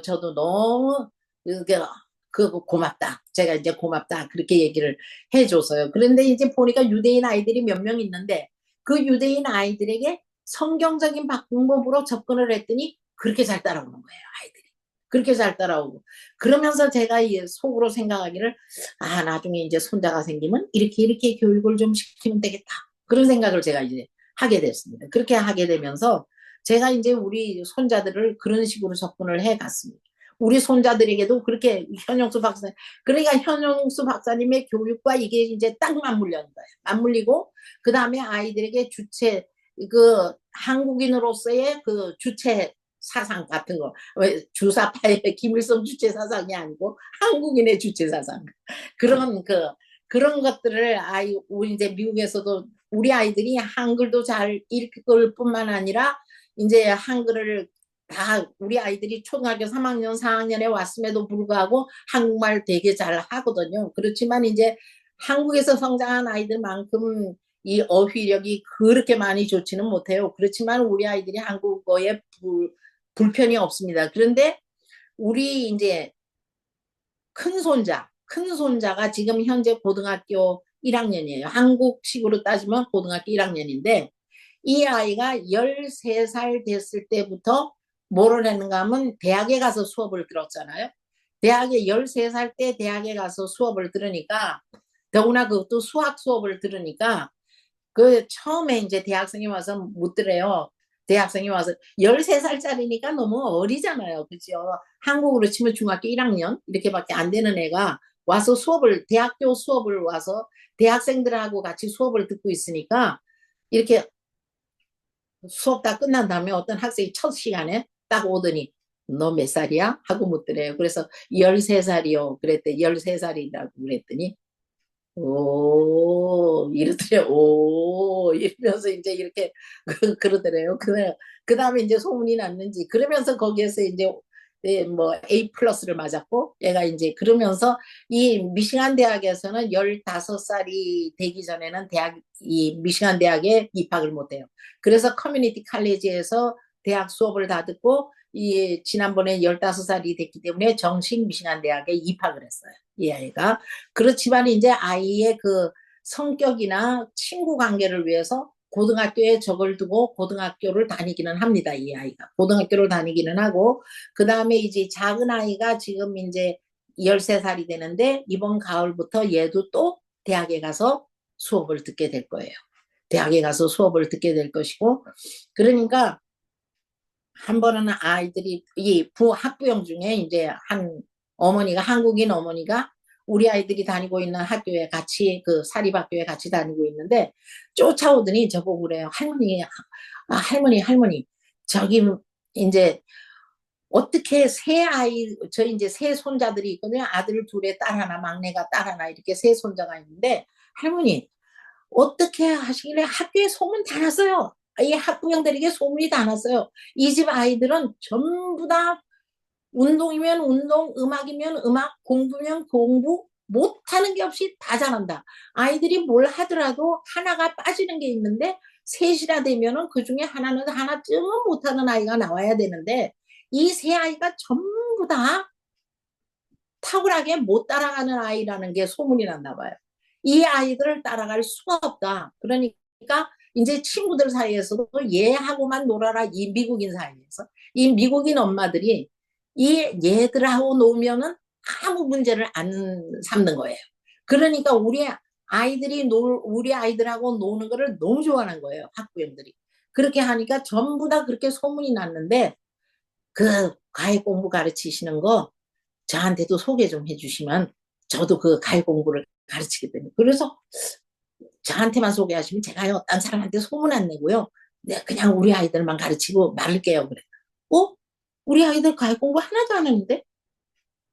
저도 너무, 그게, 고맙다. 제가 이제 고맙다. 그렇게 얘기를 해줘서요. 그런데 이제 보니까 유대인 아이들이 몇 명 있는데, 그 유대인 아이들에게 성경적인 방법으로 접근을 했더니 그렇게 잘 따라오는 거예요, 아이들이. 그렇게 잘 따라오고. 그러면서 제가 속으로 생각하기를, 아, 나중에 이제 손자가 생기면 이렇게 교육을 좀 시키면 되겠다. 그런 생각을 제가 이제 하게 됐습니다. 그렇게 하게 되면서 제가 이제 우리 손자들을 그런 식으로 접근을 해 갔습니다. 우리 손자들에게도 그렇게 현영수 박사, 그러니까 현영수 박사님의 교육과 이게 이제 딱 맞물려는 거예요. 맞물리고, 그 다음에 아이들에게 그 한국인으로서의 그 주체 사상 같은 거, 왜 주사파의 김일성 주체 사상이 아니고 한국인의 주체 사상, 그런 그런 것들을 우리 이제 미국에서도 우리 아이들이 한글도 잘 읽을 뿐만 아니라 이제 한글을 다 우리 아이들이 초등학교 3학년, 4학년에 왔음에도 불구하고 한국말 되게 잘 하거든요. 그렇지만 이제 한국에서 성장한 아이들만큼 이 어휘력이 그렇게 많이 좋지는 못해요. 그렇지만 우리 아이들이 한국어에 불편이 없습니다. 그런데 우리 이제 큰 손자가 지금 현재 고등학교 1학년이에요. 한국식으로 따지면 고등학교 1학년인데, 이 아이가 13살 됐을 때부터 뭐를 했는가 하면 대학에 가서 수업을 들었잖아요. 대학에 13살 때 대학에 가서 수업을 들으니까, 더구나 그것도 수학 수업을 들으니까 그 처음에 이제 대학생이 와서 묻더래요. 대학생이 와서 13살짜리니까 너무 어리잖아요. 그죠? 한국으로 치면 중학교 1학년 이렇게밖에 안 되는 애가 와서 대학교 수업을 와서 대학생들하고 같이 수업을 듣고 있으니까, 이렇게 수업 다 끝난 다음에 어떤 학생이 첫 시간에 딱 오더니 너 몇 살이야? 하고 묻더래요. 그래서 13살이요. 그랬더니 13살이라고 그랬더니 오, 이러더래, 오, 이러면서 이제 이렇게 그러더래요. 그 다음에 이제 소문이 났는지, 그러면서 거기에서 이제 뭐 A 플러스를 맞았고, 얘가 이제 그러면서 이 미시간 대학에서는 15살이 되기 전에는 이 미시간 대학에 입학을 못해요. 그래서 커뮤니티 칼리지에서 대학 수업을 다 듣고, 지난번에 15살이 됐기 때문에 정식 미시간 대학에 입학을 했어요. 이 아이가. 그렇지만 이제 아이의 그 성격이나 친구 관계를 위해서 고등학교에 적을 두고 고등학교를 다니기는 합니다. 이 아이가. 고등학교를 다니기는 하고, 그 다음에 이제 작은 아이가 지금 이제 13살이 되는데, 이번 가을부터 얘도 또 대학에 가서 수업을 듣게 될 거예요. 대학에 가서 수업을 듣게 될 것이고, 그러니까 한 번은 아이들이 이 학부형 중에 이제 한국인 어머니가 우리 아이들이 다니고 있는 학교에 같이 그 사립학교에 같이 다니고 있는데, 쫓아오더니 저보고 그래요. 할머니 저기 이제 어떻게 저 이제 세 손자들이 있거든요. 아들 둘에 딸 하나, 막내가 딸 하나, 이렇게 세 손자가 있는데, 할머니 어떻게 하시길래 학교에 소문 다 났어요. 이 학부형들에게 소문이 다 났어요. 이 집 아이들은 전부 다 운동이면 운동, 음악이면 음악, 공부면 공부, 못하는 게 없이 다 잘한다. 아이들이 뭘 하더라도 하나가 빠지는 게 있는데, 셋이나 되면은 그 중에 하나는 하나쯤은 못하는 아이가 나와야 되는데, 이 세 아이가 전부 다 탁월하게 못 따라가는 아이라는 게 소문이 났나 봐요. 이 아이들을 따라갈 수가 없다. 그러니까 이제 친구들 사이에서도 얘하고만 놀아라. 이 미국인 사이에서. 이 미국인 엄마들이 이 얘들하고 놀면은 아무 문제를 안 삼는 거예요. 그러니까 우리 아이들하고 노는 거를 너무 좋아하는 거예요. 학부형들이. 그렇게 하니까 전부 다 그렇게 소문이 났는데 그 과외 공부 가르치시는 거 저한테도 소개 좀 해주시면 저도 그 가요 공부를 가르치게 됩니다. 그래서 저한테만 소개하시면 제가요, 딴 사람한테 소문 안 내고요. 네, 그냥 우리 아이들만 가르치고 말을게요. 그래. 어? 우리 아이들 가요 공부 하나도 안 하는데?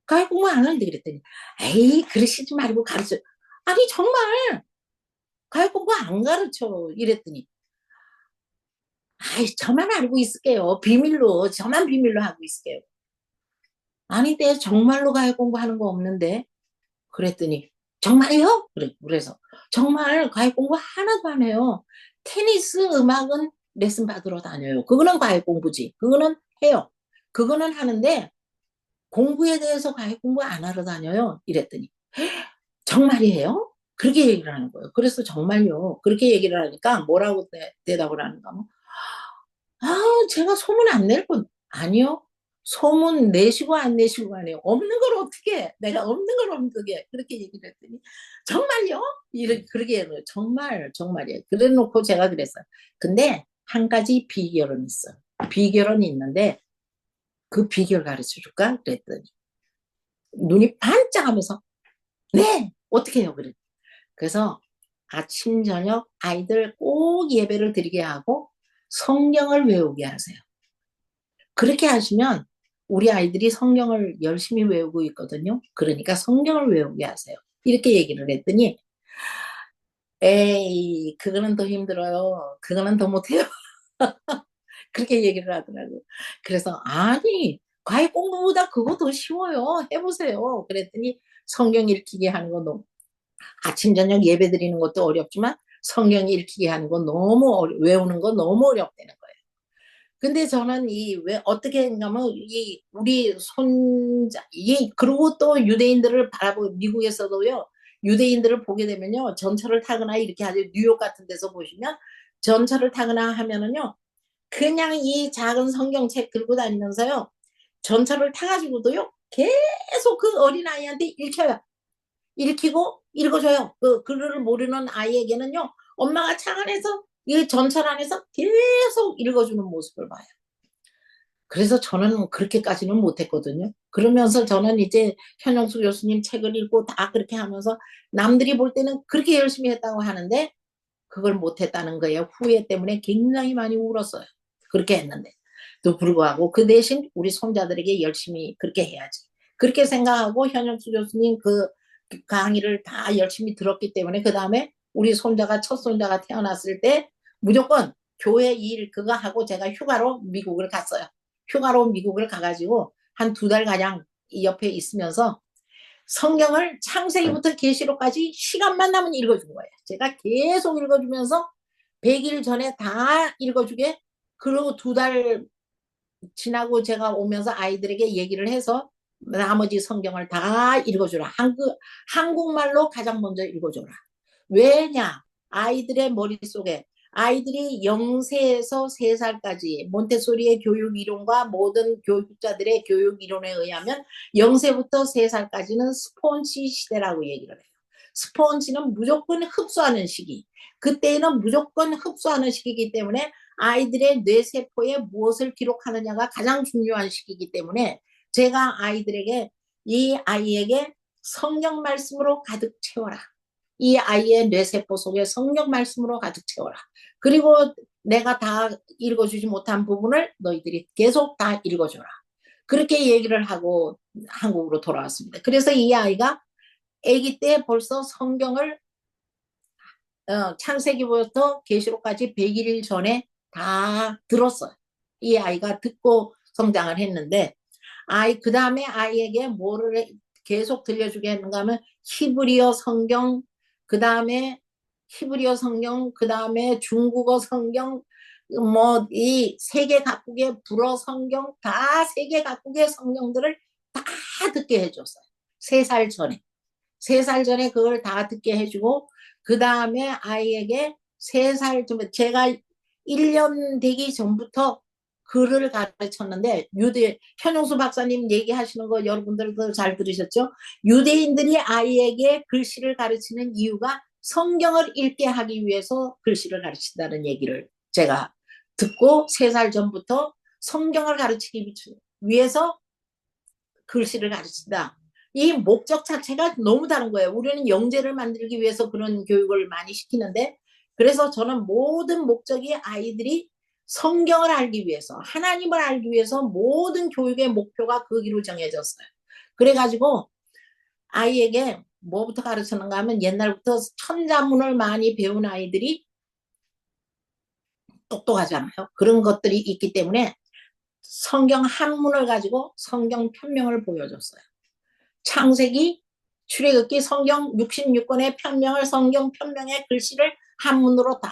가요 공부 안 하는데 그랬더니, 에이, 그러시지 말고 가르쳐. 아니, 정말 가요 공부 안 가르쳐. 이랬더니, 아이, 저만 알고 있을게요. 비밀로, 저만 비밀로 하고 있을게요. 아니, 내 정말로 가요 공부하는 거 없는데? 그랬더니 정말요? 그래서 정말 과외 공부 하나도 안 해요. 테니스, 음악은 레슨 받으러 다녀요. 그거는 과외 공부지. 그거는 해요. 그거는 하는데 공부에 대해서 과외 공부 안 하러 다녀요. 이랬더니 정말이에요? 그렇게 얘기를 하는 거예요. 그래서 정말요. 그렇게 얘기를 하니까 뭐라고 대답을 하는가 하면 아, 제가 소문 안 낼 건, 아니요. 소문 내시고 안 내시고 아니에요. 없는 걸 어떻게 해? 내가 없는 걸 어떻게 해? 그렇게 얘기를 했더니, 정말요? 그렇게 해요. 정말, 정말이에요. 그래 놓고 제가 그랬어요. 근데 한 가지 비결은 있어. 비결은 있는데, 그 비결 가르쳐 줄까? 그랬더니, 눈이 반짝하면서, 네! 어떻게 해요? 그래. 그래서 아침, 저녁 아이들 꼭 예배를 드리게 하고, 성경을 외우게 하세요. 그렇게 하시면 우리 아이들이 성경을 열심히 외우고 있거든요. 그러니까 성경을 외우게 하세요. 이렇게 얘기를 했더니 에이 그거는 더 힘들어요. 그거는 더 못해요. 그렇게 얘기를 하더라고요. 그래서 아니 과외 공부보다 그거 더 쉬워요. 해보세요. 그랬더니 성경 읽히게 하는 거 너무 아침 저녁 예배 드리는 것도 어렵지만 성경 읽히게 하는 거 너무 외우는 거 너무 어렵다는 거예요. 근데 저는 왜 어떻게 했냐면 우리 손자 그리고 또 유대인들을 미국에서도요 유대인들을 보게 되면요 전철을 타거나 이렇게 하죠. 뉴욕 같은 데서 보시면 전철을 타거나 하면은요 그냥 이 작은 성경책 들고 다니면서요 전철을 타가지고도요 계속 그 어린아이한테 읽혀요. 읽히고 읽어줘요. 그 글을 모르는 아이에게는요 엄마가 차 안에서 이 전철 안에서 계속 읽어주는 모습을 봐요. 그래서 저는 그렇게까지는 못했거든요. 그러면서 저는 이제 현영수 교수님 책을 읽고 다 그렇게 하면서 남들이 볼 때는 그렇게 열심히 했다고 하는데 그걸 못했다는 거예요. 후회 때문에 굉장히 많이 울었어요. 그렇게 했는데. 또 불구하고 그 대신 우리 손자들에게 열심히 그렇게 해야지. 그렇게 생각하고 현영수 교수님 그 강의를 다 열심히 들었기 때문에 그 다음에 우리 첫 손자가 태어났을 때 무조건 교회 일 그거 하고 제가 휴가로 미국을 갔어요. 휴가로 미국을 가가지고 한 2달 가량 옆에 있으면서 성경을 창세기부터 계시록까지 시간만 나면 읽어준 거예요. 제가 계속 읽어주면서 100일 전에 다 읽어주게 그리고 2달 지나고 제가 오면서 아이들에게 얘기를 해서 나머지 성경을 다 읽어주라. 한국말로 가장 먼저 읽어줘라. 왜냐? 아이들의 머릿속에 아이들이 0세에서 3살까지 몬테소리의 교육 이론과 모든 교육자들의 교육 이론에 의하면 0세부터 3살까지는 스폰지 시대라고 얘기를 해요. 스폰지는 무조건 흡수하는 시기. 그때는 무조건 흡수하는 시기이기 때문에 아이들의 뇌세포에 무엇을 기록하느냐가 가장 중요한 시기이기 때문에 제가 이 아이에게 성경 말씀으로 가득 채워라. 이 아이의 뇌세포 속에 성경 말씀으로 가득 채워라. 그리고 내가 다 읽어주지 못한 부분을 너희들이 계속 다 읽어줘라. 그렇게 얘기를 하고 한국으로 돌아왔습니다. 그래서 이 아이가 아기 때 벌써 성경을 창세기부터 계시록까지 100일 전에 다 들었어요. 이 아이가 듣고 성장을 했는데 그 다음에 아이에게 뭐를 계속 들려주게 했는가 하면 히브리어 성경, 그 다음에 히브리어 성경, 그 다음에 중국어 성경, 뭐 이 세계 각국의 불어 성경 다 세계 각국의 성경들을 다 듣게 해줬어요. 3살 전에. 3살 전에 그걸 다 듣게 해주고 그 다음에 아이에게 3살 좀 제가 1년 되기 전부터 글을 가르쳤는데 유대 현용수 박사님 얘기하시는 거 여러분들도 잘 들으셨죠? 유대인들이 아이에게 글씨를 가르치는 이유가 성경을 읽게 하기 위해서 글씨를 가르친다는 얘기를 제가 듣고 3살 전부터 성경을 가르치기 위해서 글씨를 가르친다. 이 목적 자체가 너무 다른 거예요. 우리는 영재를 만들기 위해서 그런 교육을 많이 시키는데 그래서 저는 모든 목적이 아이들이 성경을 알기 위해서 하나님을 알기 위해서 모든 교육의 목표가 거기로 정해졌어요. 그래가지고 아이에게 뭐부터 가르쳤는가 하면 옛날부터 천자문을 많이 배운 아이들이 똑똑하잖아요. 그런 것들이 있기 때문에 성경 한문을 가지고 성경 편명을 보여줬어요. 창세기, 출애굽기, 성경 66권의 편명을 성경 편명의 글씨를 한문으로 다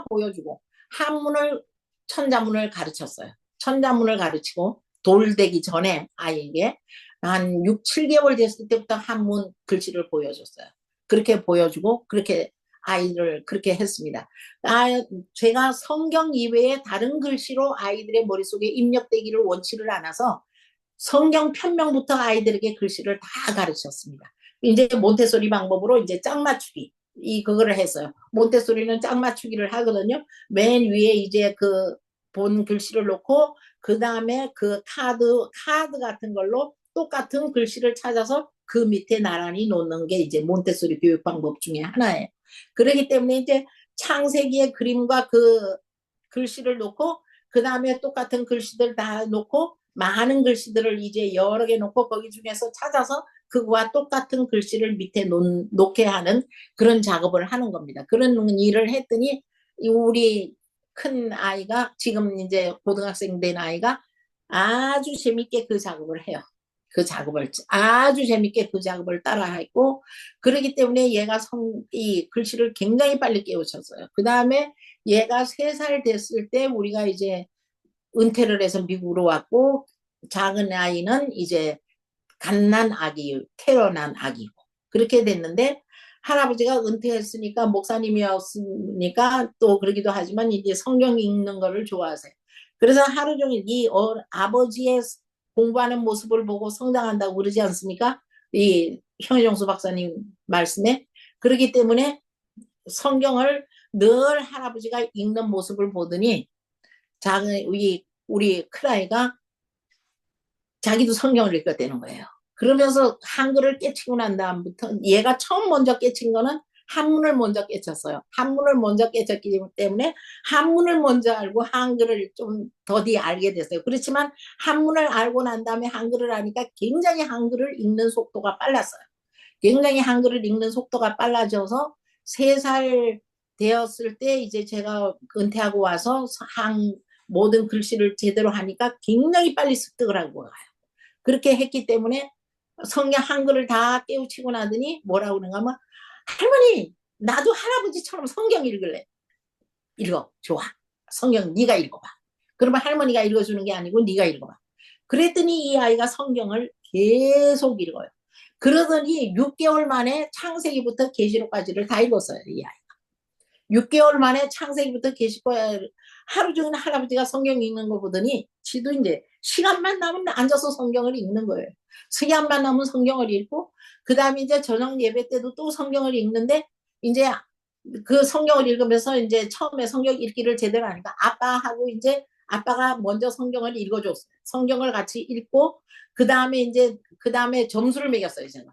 보여주고 한문을 천자문을 가르쳤어요. 천자문을 가르치고 돌되기 전에 아이에게 한 6, 7개월 됐을 때부터 한문 글씨를 보여줬어요. 그렇게 보여주고 그렇게 아이를 그렇게 했습니다. 제가 성경 이외에 다른 글씨로 아이들의 머릿속에 입력되기를 원치를 않아서 성경 편명부터 아이들에게 글씨를 다 가르쳤습니다. 이제 몬테소리 방법으로 이제 짝 맞추기 그거를 했어요. 몬테소리는 짝 맞추기를 하거든요. 맨 위에 이제 그 본 글씨를 놓고 그 다음에 그 카드 같은 걸로 똑같은 글씨를 찾아서 그 밑에 나란히 놓는 게 이제 몬테소리 교육 방법 중에 하나예요. 그렇기 때문에 이제 창세기의 그림과 그 글씨를 놓고 그 다음에 똑같은 글씨들 다 놓고 많은 글씨들을 이제 여러 개 놓고 거기 중에서 찾아서 그거와 똑같은 글씨를 밑에 놓게 하는 그런 작업을 하는 겁니다. 그런 일을 했더니 우리 큰 아이가 지금 이제 고등학생 된 아이가 아주 재밌게 그 작업을 해요. 그 작업을 아주 재밌게 그 작업을 따라했고 그러기 때문에 얘가 이 글씨를 굉장히 빨리 깨우쳤어요. 그 다음에 얘가 3살 됐을 때 우리가 이제 은퇴를 해서 미국으로 왔고 작은 아이는 이제 갓난 아기, 태어난 아기고 그렇게 됐는데 할아버지가 은퇴했으니까 목사님이었으니까 또 그러기도 하지만 이제 성경 읽는 거를 좋아하세요. 그래서 하루 종일 아버지의 공부하는 모습을 보고 성장한다고 그러지 않습니까? 이 현영수 박사님 말씀에 그렇기 때문에 성경을 늘 할아버지가 읽는 모습을 보더니 우리 큰아이가 자기도 성경을 읽었다는 거예요. 그러면서 한글을 깨치고 난 다음부터 얘가 처음 먼저 깨친 거는 한문을 먼저 깨쳤어요. 한문을 먼저 깨쳤기 때문에 한문을 먼저 알고 한글을 좀 더디 알게 됐어요. 그렇지만 한문을 알고 난 다음에 한글을 아니까 굉장히 한글을 읽는 속도가 빨랐어요. 굉장히 한글을 읽는 속도가 빨라져서 3살 되었을 때 이제 제가 은퇴하고 와서 모든 글씨를 제대로 하니까 굉장히 빨리 습득을 하고 가요. 그렇게 했기 때문에 성경 한글을 다 깨우치고 나더니 뭐라고 그러는가 하면 할머니 나도 할아버지처럼 성경 읽을래. 읽어. 좋아. 성경 네가 읽어봐. 그러면 할머니가 읽어주는 게 아니고 네가 읽어봐. 그랬더니 이 아이가 성경을 계속 읽어요. 그러더니 6개월 만에 창세기부터 계시록까지를 다 읽었어요. 이 아이. 6개월 만에 창세기부터 계시록까지 하루 종일 할아버지가 성경 읽는 거 보더니 지도 이제 시간만 나면 앉아서 성경을 읽는 거예요. 시간만 나면 성경을 읽고 그 다음에 이제 저녁 예배 때도 또 성경을 읽는데 이제 그 성경을 읽으면서 이제 처음에 성경 읽기를 제대로 하니까 아빠하고 이제 아빠가 먼저 성경을 읽어줬어요. 성경을 같이 읽고 그 다음에 이제 그 다음에 점수를 매겼어요. 제가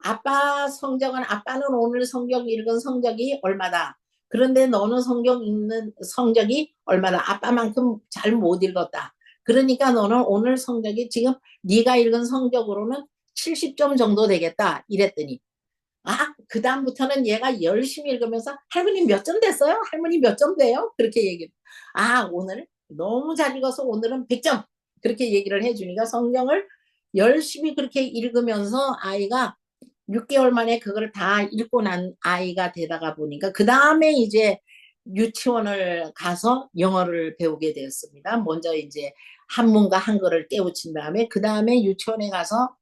아빠 성적은 아빠는 오늘 성경 읽은 성적이 얼마다. 그런데 너는 성경 읽는 성적이 얼마다. 아빠만큼 잘 못 읽었다. 그러니까 너는 오늘 성적이 지금 네가 읽은 성적으로는 70점 정도 되겠다. 이랬더니 그 다음부터는 얘가 열심히 읽으면서 할머니 몇 점 됐어요? 할머니 몇 점 돼요? 그렇게 얘기를. 오늘 너무 잘 읽어서 오늘은 100점. 그렇게 얘기를 해주니까 성경을 열심히 그렇게 읽으면서 아이가 6개월 만에 그걸 다 읽고 난 아이가 되다가 보니까 그 다음에 이제 유치원을 가서 영어를 배우게 되었습니다. 먼저 이제 한문과 한글을 깨우친 다음에 그 다음에 유치원에 가서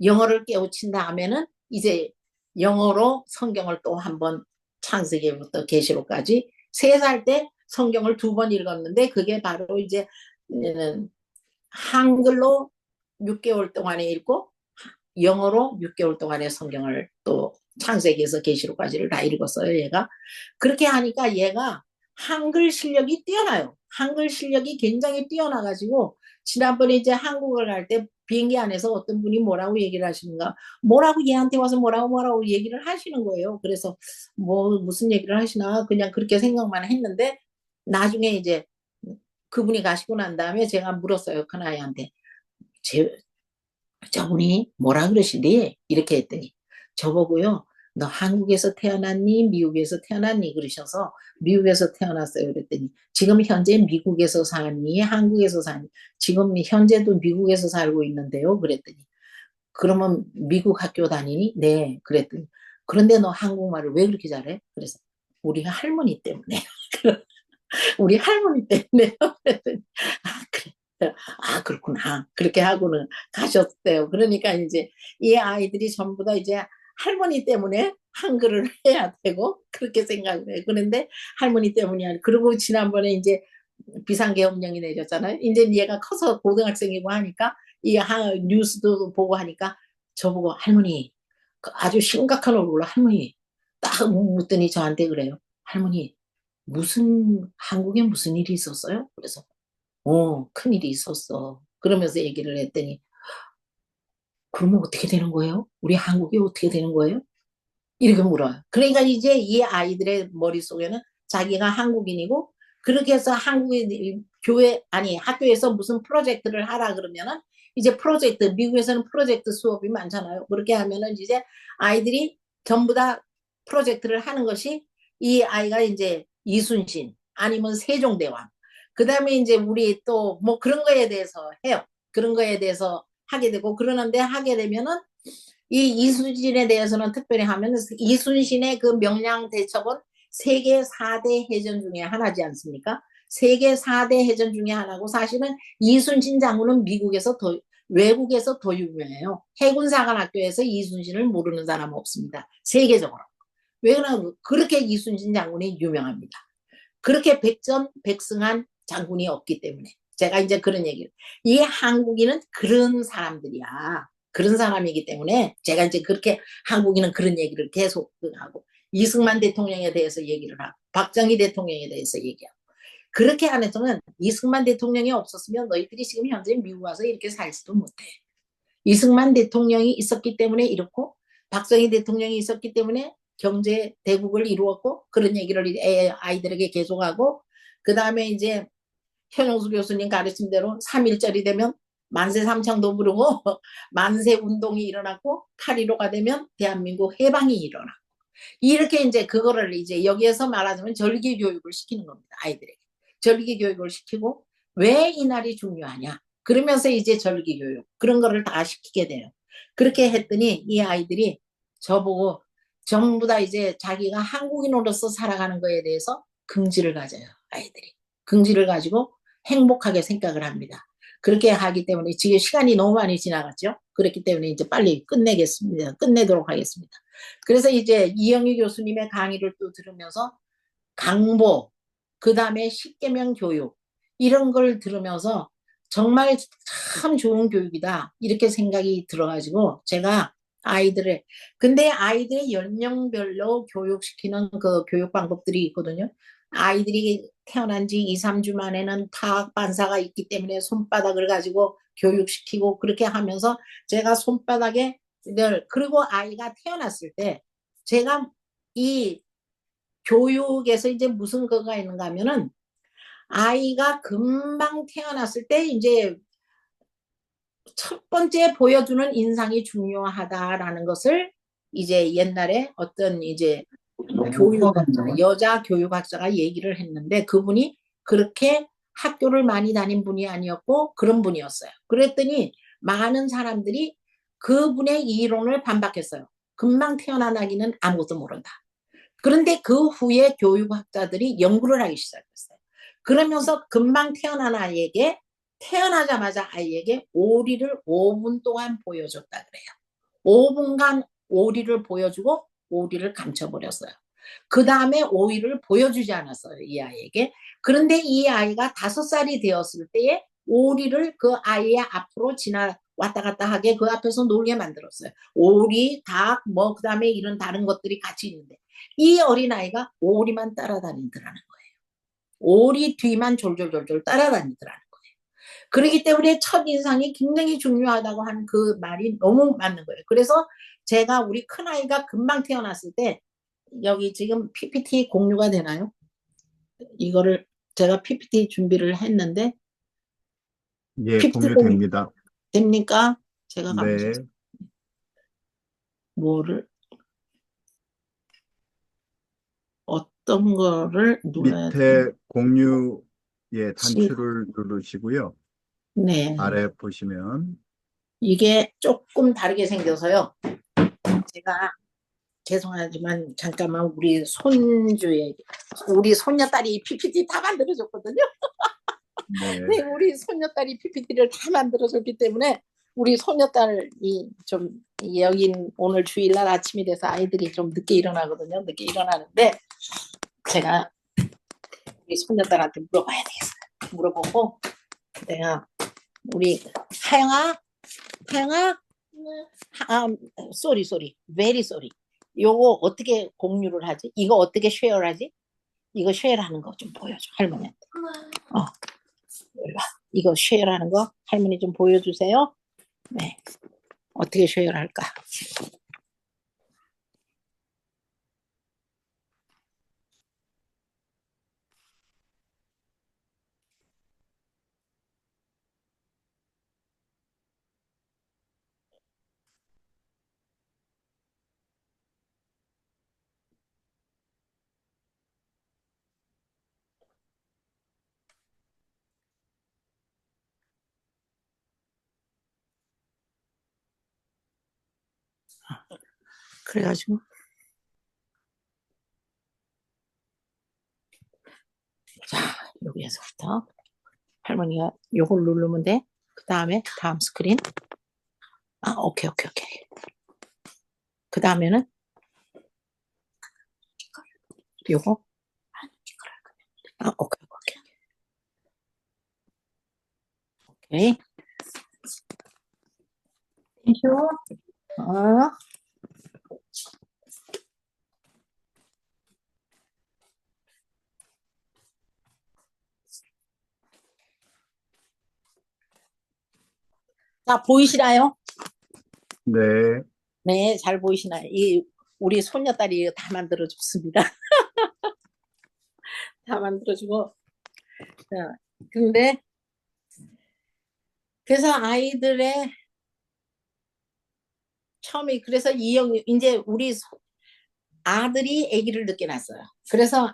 영어를 깨우친 다음에는 이제 영어로 성경을 또 한 번 창세기부터 계시록까지 3살 때 성경을 2번 읽었는데 그게 바로 이제 한글로 6개월 동안에 읽고 영어로 6개월 동안에 성경을 또 창세기에서 계시록까지를 다 읽었어요. 얘가 그렇게 하니까 얘가 한글 실력이 뛰어나요. 한글 실력이 굉장히 뛰어나가지고 지난번에 이제 한국을 갈 때 비행기 안에서 어떤 분이 뭐라고 얘기를 하시는가 뭐라고 얘한테 와서 뭐라고 얘기를 하시는 거예요. 그래서 뭐 무슨 얘기를 하시나 그냥 그렇게 생각만 했는데 나중에 이제 그분이 가시고 난 다음에 제가 물었어요. 큰아이한테 저분이 뭐라 그러시니? 이렇게 했더니 저보고요. 너 한국에서 태어났니? 미국에서 태어났니? 그러셔서 미국에서 태어났어요. 그랬더니 지금 현재 미국에서 사니? 한국에서 사니? 지금 현재도 미국에서 살고 있는데요. 그랬더니 그러면 미국 학교 다니니? 네. 그랬더니 그런데 너 한국말을 왜 그렇게 잘해? 그래서 우리 할머니 때문에. 우리 할머니 때문에요. 그랬더니 아 그래. 아 그렇구나. 그렇게 하고는 가셨대요. 그러니까 이제 이 아이들이 전부 다 이제 할머니 때문에 한글을 해야 되고 그렇게 생각을 해요. 그런데 할머니 때문이 아니고 그리고 지난번에 이제 비상계엄령이 내렸잖아요. 이제 얘가 커서 고등학생이고 하니까 이 뉴스도 보고 하니까 저보고 할머니 아주 심각한 얼굴로 할머니 딱 묻더니 저한테 그래요. 할머니 한국에 무슨 일이 있었어요? 그래서 큰일이 있었어. 그러면서 얘기를 했더니 그러면 어떻게 되는 거예요? 우리 한국이 어떻게 되는 거예요? 이렇게 물어요. 그러니까 이제 이 아이들의 머릿속에는 자기가 한국인이고 그렇게 해서 한국인 교회 아니 학교에서 무슨 프로젝트를 하라 그러면은 이제 프로젝트 미국에서는 프로젝트 수업이 많잖아요. 그렇게 하면은 이제 아이들이 전부 다 프로젝트를 하는 것이 이 아이가 이제 이순신 아니면 세종대왕 그다음에 이제 우리 또 뭐 그런 거에 대해서 해요. 그런 거에 대해서 하게 되고 그러는데 하게 되면은 이 이순신에 대해서는 특별히 하면 이순신의 그 명량대첩은 세계 4대 해전 중에 하나지 않습니까? 세계 4대 해전 중에 하나고 사실은 이순신 장군은 미국에서 외국에서 더 유명해요. 해군사관학교에서 이순신을 모르는 사람은 없습니다. 세계적으로. 왜냐하면 그렇게 이순신 장군이 유명합니다. 그렇게 백전백승한 장군이 없기 때문에 제가 이제 그런 얘기를 이 한국인은 그런 사람들이야. 그런 사람이기 때문에 제가 이제 그렇게 한국인은 그런 얘기를 계속 하고 이승만 대통령에 대해서 얘기를 하고 박정희 대통령에 대해서 얘기하고 그렇게 안에서는 이승만 대통령이 없었으면 너희들이 지금 현재 미국 와서 이렇게 살지도 못해. 이승만 대통령이 있었기 때문에 이렇고 박정희 대통령이 있었기 때문에 경제 대국을 이루었고 그런 얘기를 아이들에게 계속하고 그 다음에 이제 현영수 교수님 가르침대로 3.1절이 되면 만세 삼창도 부르고 만세 운동이 일어났고 8.15가 되면 대한민국 해방이 일어나. 이렇게 이제 그거를 이제 여기에서 말하자면 절기 교육을 시키는 겁니다. 아이들에게. 절기 교육을 시키고 왜 이 날이 중요하냐. 그러면서 이제 절기 교육 그런 거를 다 시키게 돼요. 그렇게 했더니 이 아이들이 저보고 전부 다 이제 자기가 한국인으로서 살아가는 거에 대해서 긍지를 가져요. 아이들이. 긍지를 가지고 행복하게 생각을 합니다. 그렇게 하기 때문에 지금 시간이 너무 많이 지나갔죠. 그렇기 때문에 이제 빨리 끝내겠습니다. 끝내도록 하겠습니다. 그래서 이제 이영희 교수님의 강의를 또 들으면서 강보, 그 다음에 십계명 교육 이런 걸 들으면서 정말 참 좋은 교육이다 이렇게 생각이 들어가지고 제가 근데 아이들의 연령별로 교육시키는 그 교육 방법들이 있거든요. 아이들이 태어난 지 2, 3주 만에는 타악 반사가 있기 때문에 손바닥을 가지고 교육시키고 그렇게 하면서 제가 손바닥에 그리고 아이가 태어났을 때 제가 이 교육에서 이제 무슨 거가 있는가 하면은 아이가 금방 태어났을 때 이제 첫 번째 보여주는 인상이 중요하다라는 것을 이제 옛날에 어떤 이제 여자 교육학자가 얘기를 했는데 그분이 그렇게 학교를 많이 다닌 분이 아니었고 그런 분이었어요. 그랬더니 많은 사람들이 그분의 이론을 반박했어요. 금방 태어난 아기는 아무것도 모른다. 그런데 그 후에 교육학자들이 연구를 하기 시작했어요. 그러면서 금방 태어난 아이에게 태어나자마자 아이에게 오리를 5분 동안 보여줬다 그래요. 5분간 오리를 보여주고 오리를 감춰버렸어요. 그 다음에 오리를 보여주지 않았어요, 이 아이에게. 그런데 이 아이가 5살이 되었을 때에 오리를 그 아이의 앞으로 지나 왔다 갔다 하게 그 앞에서 놀게 만들었어요. 오리, 닭, 뭐 그다음에 이런 다른 것들이 같이 있는데 이 어린아이가 오리만 따라다니더라는 거예요. 오리 뒤만 졸졸졸졸 따라다니더라는 거예요. 그렇기 때문에 첫인상이 굉장히 중요하다고 하는 그 말이 너무 맞는 거예요. 그래서 제가 우리 큰아이가 금방 태어났을 때 여기 지금 PPT 공유가 되나요? 이거를 제가 PPT 준비를 했는데 예, PPT 공유 공유됩니다. 됩니까? 제가 가보겠습니다. 네, 뭐를 어떤 거를 눌러야 되나? 밑에 공유, 예, 시, 단추를 누르시고요. 네. 아래 보시면, 이게 조금 다르게 생겨서요. 제가 죄송하지만 잠깐만 우리 손녀딸이 PPT 다 만들어줬거든요. 네, 네, 우리 손녀딸이 PPT를 다 만들어줬기 때문에 우리 손녀딸이 좀 여긴 오늘 주일날 아침이 돼서 아이들이 좀 늦게 일어나거든요. 늦게 일어나는데 제가 우리 손녀딸한테 물어봐야 되겠어요. 물어보고 내가 우리 하영아, 쏘리, very sorry. 요거 어떻게 공유를 하지? 이거 어떻게 쉐어를 하지? 이거 쉐어하는 거 좀 보여줘 할머니한테. 이거 쉐어하는 거 할머니 좀 보여주세요. 네, 어떻게 쉐어를 할까? 그래가지고 자 여기에서부터 할머니가 요걸 누르면 돼. 그 다음에 다음 스크린. 오케이. 그 다음에는 요거. 오케이. 오케이. 땡큐. 자, 보이시나요? 네, 네, 잘 보이시나요? 우리 손녀딸이 다 만들어줬습니다. 다 만들어주고. 자, 근데, 그래서 아이들의 그래서 이제 우리 아들이 아기를 늦게 낳았어요. 그래서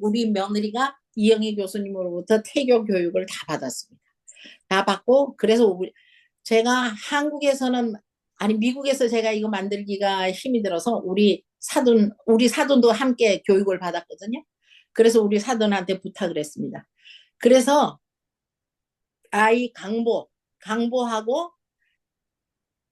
우리 며느리가 이영희 교수님으로부터 태교 교육을 다 받았습니다. 다 받고, 그래서 제가 한국에서는, 아니, 미국에서 제가 이거 만들기가 힘이 들어서 우리 사돈도 함께 교육을 받았거든요. 그래서 우리 사돈한테 부탁을 했습니다. 그래서 아이 강보하고,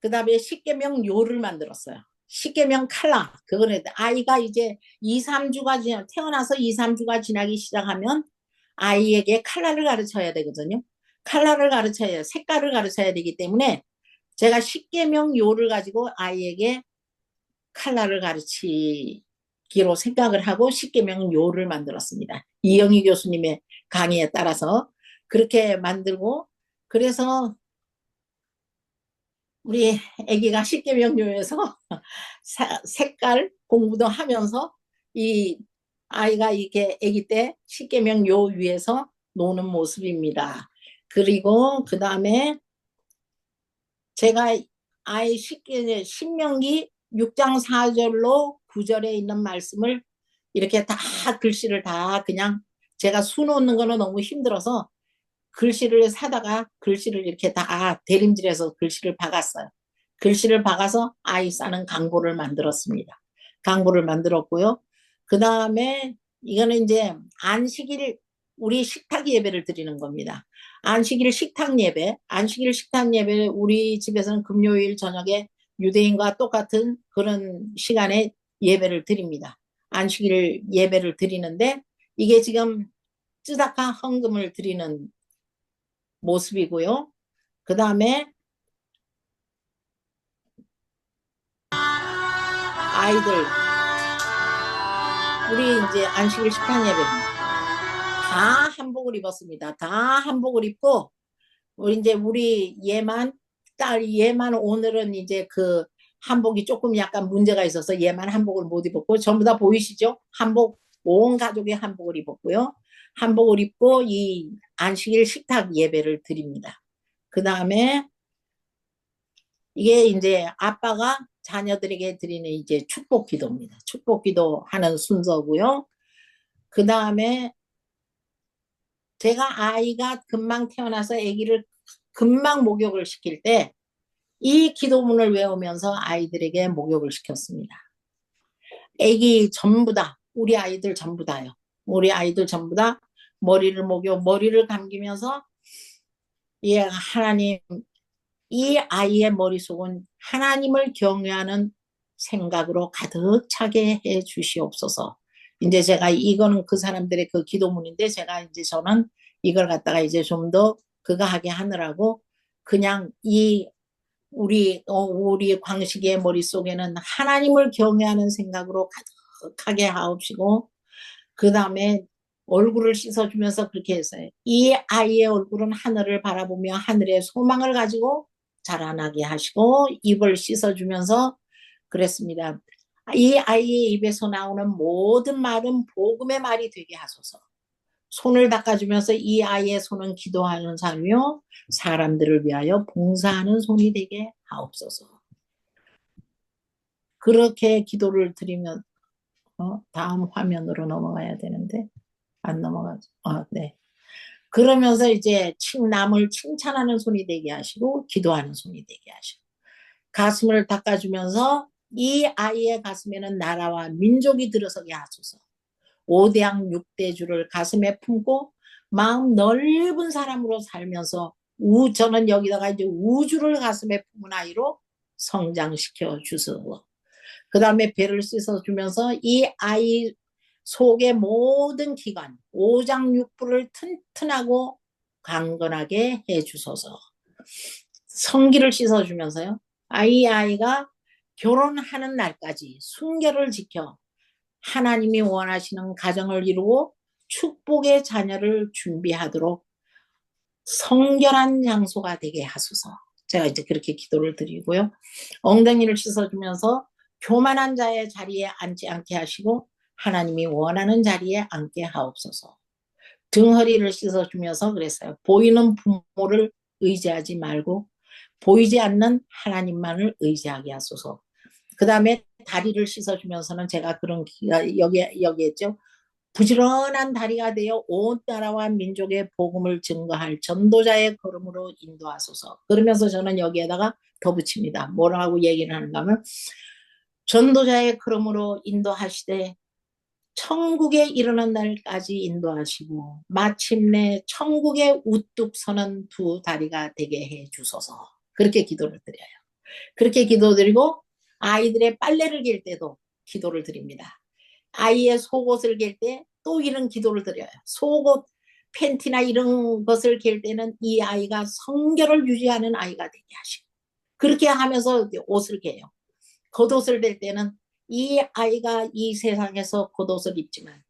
그 다음에 십계명 요를 만들었어요. 십계명 칼라. 그거는 아이가 이제 2, 3주가 태어나서 2, 3주가 지나기 시작하면 아이에게 칼라를 가르쳐야 되거든요. 칼라를 가르쳐야 색깔을 가르쳐야 되기 때문에 제가 십계명 요를 가지고 아이에게 칼라를 가르치기로 생각을 하고 십계명 요를 만들었습니다. 이영희 교수님의 강의에 따라서 그렇게 만들고, 그래서 우리 아기가 십계명요에서 색깔 공부도 하면서 이 아이가 이렇게 아기 때 십계명요 위에서 노는 모습입니다. 그리고 그 다음에 제가 아이 신명기 6장 4절로 9절에 있는 말씀을 이렇게 다 글씨를 다 그냥 제가 수놓는 거는 너무 힘들어서 글씨를 사다가 글씨를 이렇게 다 대림질해서 글씨를 박았어요. 글씨를 박아서 아이 싸는 강보를 만들었습니다. 강보를 만들었고요. 그 다음에 이거는 이제 안식일 우리 식탁 예배를 드리는 겁니다. 안식일 식탁 예배, 안식일 식탁 예배 우리 집에서는 금요일 저녁에 유대인과 똑같은 그런 시간에 예배를 드립니다. 안식일 예배를 드리는데 이게 지금 쯔다카 헌금을 드리는 모습이고요. 그 다음에 아이들 우리 이제 안식일 식탁 예배입니다. 다 한복을 입었습니다. 다 한복을 입고 우리 얘만 오늘은 이제 그 한복이 조금 약간 문제가 있어서 얘만 한복을 못 입었고 전부 다 보이시죠? 한복 온 가족이 한복을 입었고요. 한복을 입고 이 안식일 식탁 예배를 드립니다. 그 다음에 이게 이제 아빠가 자녀들에게 드리는 이제 축복 기도입니다. 축복 기도 하는 순서고요. 그 다음에 제가 아이가 금방 태어나서 아기를 금방 목욕을 시킬 때 이 기도문을 외우면서 아이들에게 목욕을 시켰습니다. 아기 전부 다, 우리 아이들 전부 다요. 우리 아이들 전부 다 머리를 감기면서 예, 하나님, 이 아이의 머릿속은 하나님을 경외하는 생각으로 가득 차게 해 주시옵소서. 이제 제가 이거는 그 사람들의 그 기도문인데 제가 이제 저는 이걸 갖다가 이제 좀 더 그거 하게 하느라고 그냥 우리 광식이의 머릿속에는 하나님을 경외하는 생각으로 가득하게 하옵시고 그 다음에 얼굴을 씻어주면서 그렇게 했어요. 이 아이의 얼굴은 하늘을 바라보며 하늘의 소망을 가지고 자라나게 하시고 입을 씻어주면서 그랬습니다. 이 아이의 입에서 나오는 모든 말은 복음의 말이 되게 하소서. 손을 닦아주면서 이 아이의 손은 기도하는 삶이요 사람들을 위하여 봉사하는 손이 되게 하옵소서. 그렇게 기도를 드리면 다음 화면으로 넘어가야 되는데 안 넘어가죠. 네. 그러면서 이제 남을 칭찬하는 손이 되게 하시고 기도하는 손이 되게 하시고 가슴을 닦아주면서 이 아이의 가슴에는 나라와 민족이 들어서게 하소서. 5대양 6대주를 가슴에 품고 마음 넓은 사람으로 살면서 저는 여기다가 이제 우주를 가슴에 품은 아이로 성장시켜 주소서. 그 다음에 배를 씻어주면서 이 아이 속의 모든 기관, 오장육부를 튼튼하고 강건하게 해주소서. 성기를 씻어주면서요. 아이가 결혼하는 날까지 순결을 지켜 하나님이 원하시는 가정을 이루고 축복의 자녀를 준비하도록 성결한 장소가 되게 하소서. 제가 이제 그렇게 기도를 드리고요. 엉덩이를 씻어주면서 교만한 자의 자리에 앉지 않게 하시고 하나님이 원하는 자리에 앉게 하옵소서. 등허리를 씻어주면서 그랬어요. 보이는 부모를 의지하지 말고 보이지 않는 하나님만을 의지하게 하소서. 그 다음에 다리를 씻어주면서는 제가 그런 여기 했죠. 부지런한 다리가 되어 온 나라와 민족의 복음을 증거할 전도자의 걸음으로 인도하소서. 그러면서 저는 여기에다가 더 붙입니다. 뭐라고 얘기를 하는가 하면 전도자의 걸음으로 인도하시되 천국에 이르는 날까지 인도하시고 마침내 천국에 우뚝 서는 두 다리가 되게 해 주소서. 그렇게 기도를 드려요. 그렇게 기도드리고 아이들의 빨래를 갤 때도 기도를 드립니다. 아이의 속옷을 갤 때 또 이런 기도를 드려요. 속옷, 팬티나 이런 것을 갤 때는 이 아이가 성결을 유지하는 아이가 되게 하시고 그렇게 하면서 옷을 개요. 겉옷을 댈 때는 이 아이가 이 세상에서 겉옷을 입지만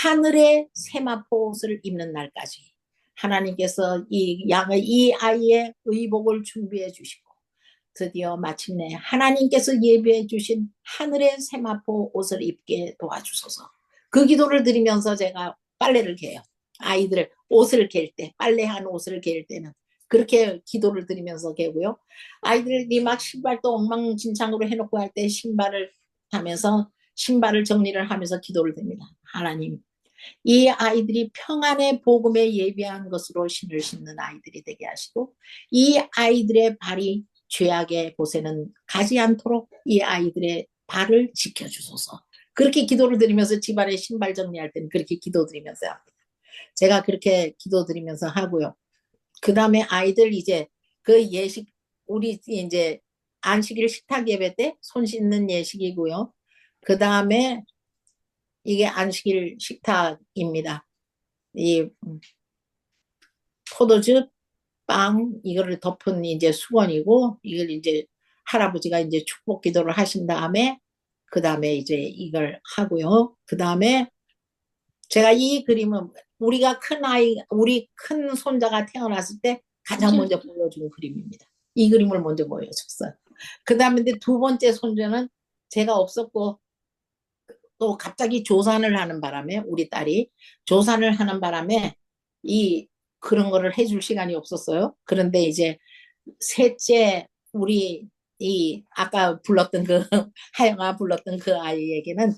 하늘의 세마포 옷을 입는 날까지 하나님께서 이 아이의 의복을 준비해 주시고 드디어 마침내 하나님께서 예비해 주신 하늘의 세마포 옷을 입게 도와주소서. 그 기도를 드리면서 제가 빨래를 개요. 아이들 옷을 갤 때, 빨래한 옷을 갤 때는 그렇게 기도를 드리면서 개고요. 아이들이 막 신발도 엉망진창으로 해놓고 할 때 신발을 하면서 신발을 정리를 하면서 기도를 드립니다. 하나님, 이 아이들이 평안의 복음에 예비한 것으로 신을 신는 아이들이 되게 하시고 이 아이들의 발이 죄악의 곳에는 가지 않도록 이 아이들의 발을 지켜주소서. 그렇게 기도를 드리면서 집안에 신발 정리할 때는 그렇게 기도 드리면서 합니다. 제가 그렇게 기도 드리면서 하고요. 그 다음에 아이들 이제 그 예식, 우리 이제 안식일 식탁 예배 때 손 씻는 예식이고요. 그 다음에 이게 안식일 식탁입니다. 이 포도즙, 빵, 이거를 덮은 이제 수건이고, 이걸 이제 할아버지가 이제 축복 기도를 하신 다음에, 그 다음에 이제 이걸 하고요. 그 다음에 제가 이 그림은 우리가 큰 아이, 우리 큰 손자가 태어났을 때 가장 먼저 보여준 그림입니다. 이 그림을 먼저 보여줬어요. 그 다음에 두 번째 손자는 제가 없었고, 또 갑자기 조산을 하는 바람에 우리 딸이 조산을 하는 바람에 이 그런 거를 해줄 시간이 없었어요. 그런데 이제 셋째 우리 이 아까 불렀던 그 하영아 불렀던 그 아이에게는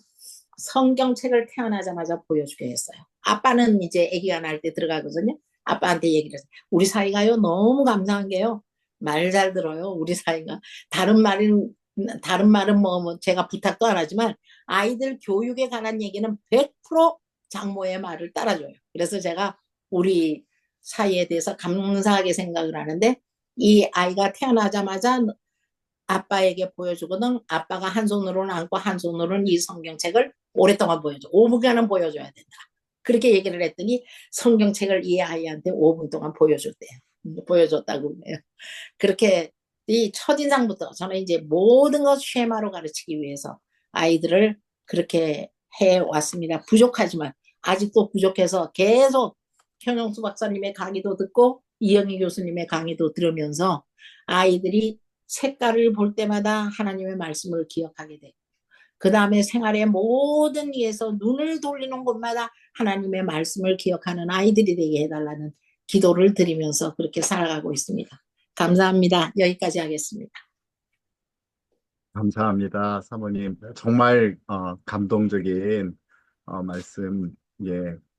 성경책을 태어나자마자 보여주게 했어요. 아빠는 이제 아기가 날 때 들어가거든요. 아빠한테 얘기를 했어요. 우리 사이가요 너무 감사한 게요. 말 잘 들어요. 우리 사이가. 다른 말은 뭐 제가 부탁도 안 하지만 아이들 교육에 관한 얘기는 100% 장모의 말을 따라줘요. 그래서 제가 우리 사이에 대해서 감사하게 생각을 하는데 이 아이가 태어나자마자 아빠에게 보여주거든. 아빠가 한 손으로는 안고 한 손으로는 이 성경책을 오랫동안 보여줘. 5분간은 보여줘야 된다. 그렇게 얘기를 했더니 성경책을 이 아이한테 5분 동안 보여줬대요. 보여줬다고 해요. 그렇게 이 첫인상부터 저는 이제 모든 것 쉐마로 가르치기 위해서 아이들을 그렇게 해왔습니다. 부족하지만 아직도 부족해서 계속 현영수 박사님의 강의도 듣고 이영희 교수님의 강의도 들으면서 아이들이 색깔을 볼 때마다 하나님의 말씀을 기억하게 되고 그 다음에 생활의 모든 일에서 눈을 돌리는 곳마다 하나님의 말씀을 기억하는 아이들이 되게 해달라는 기도를 드리면서 그렇게 살아가고 있습니다. 감사합니다. 여기까지 하겠습니다. 감사합니다, 사모님. 정말 감동적인 말씀, 예,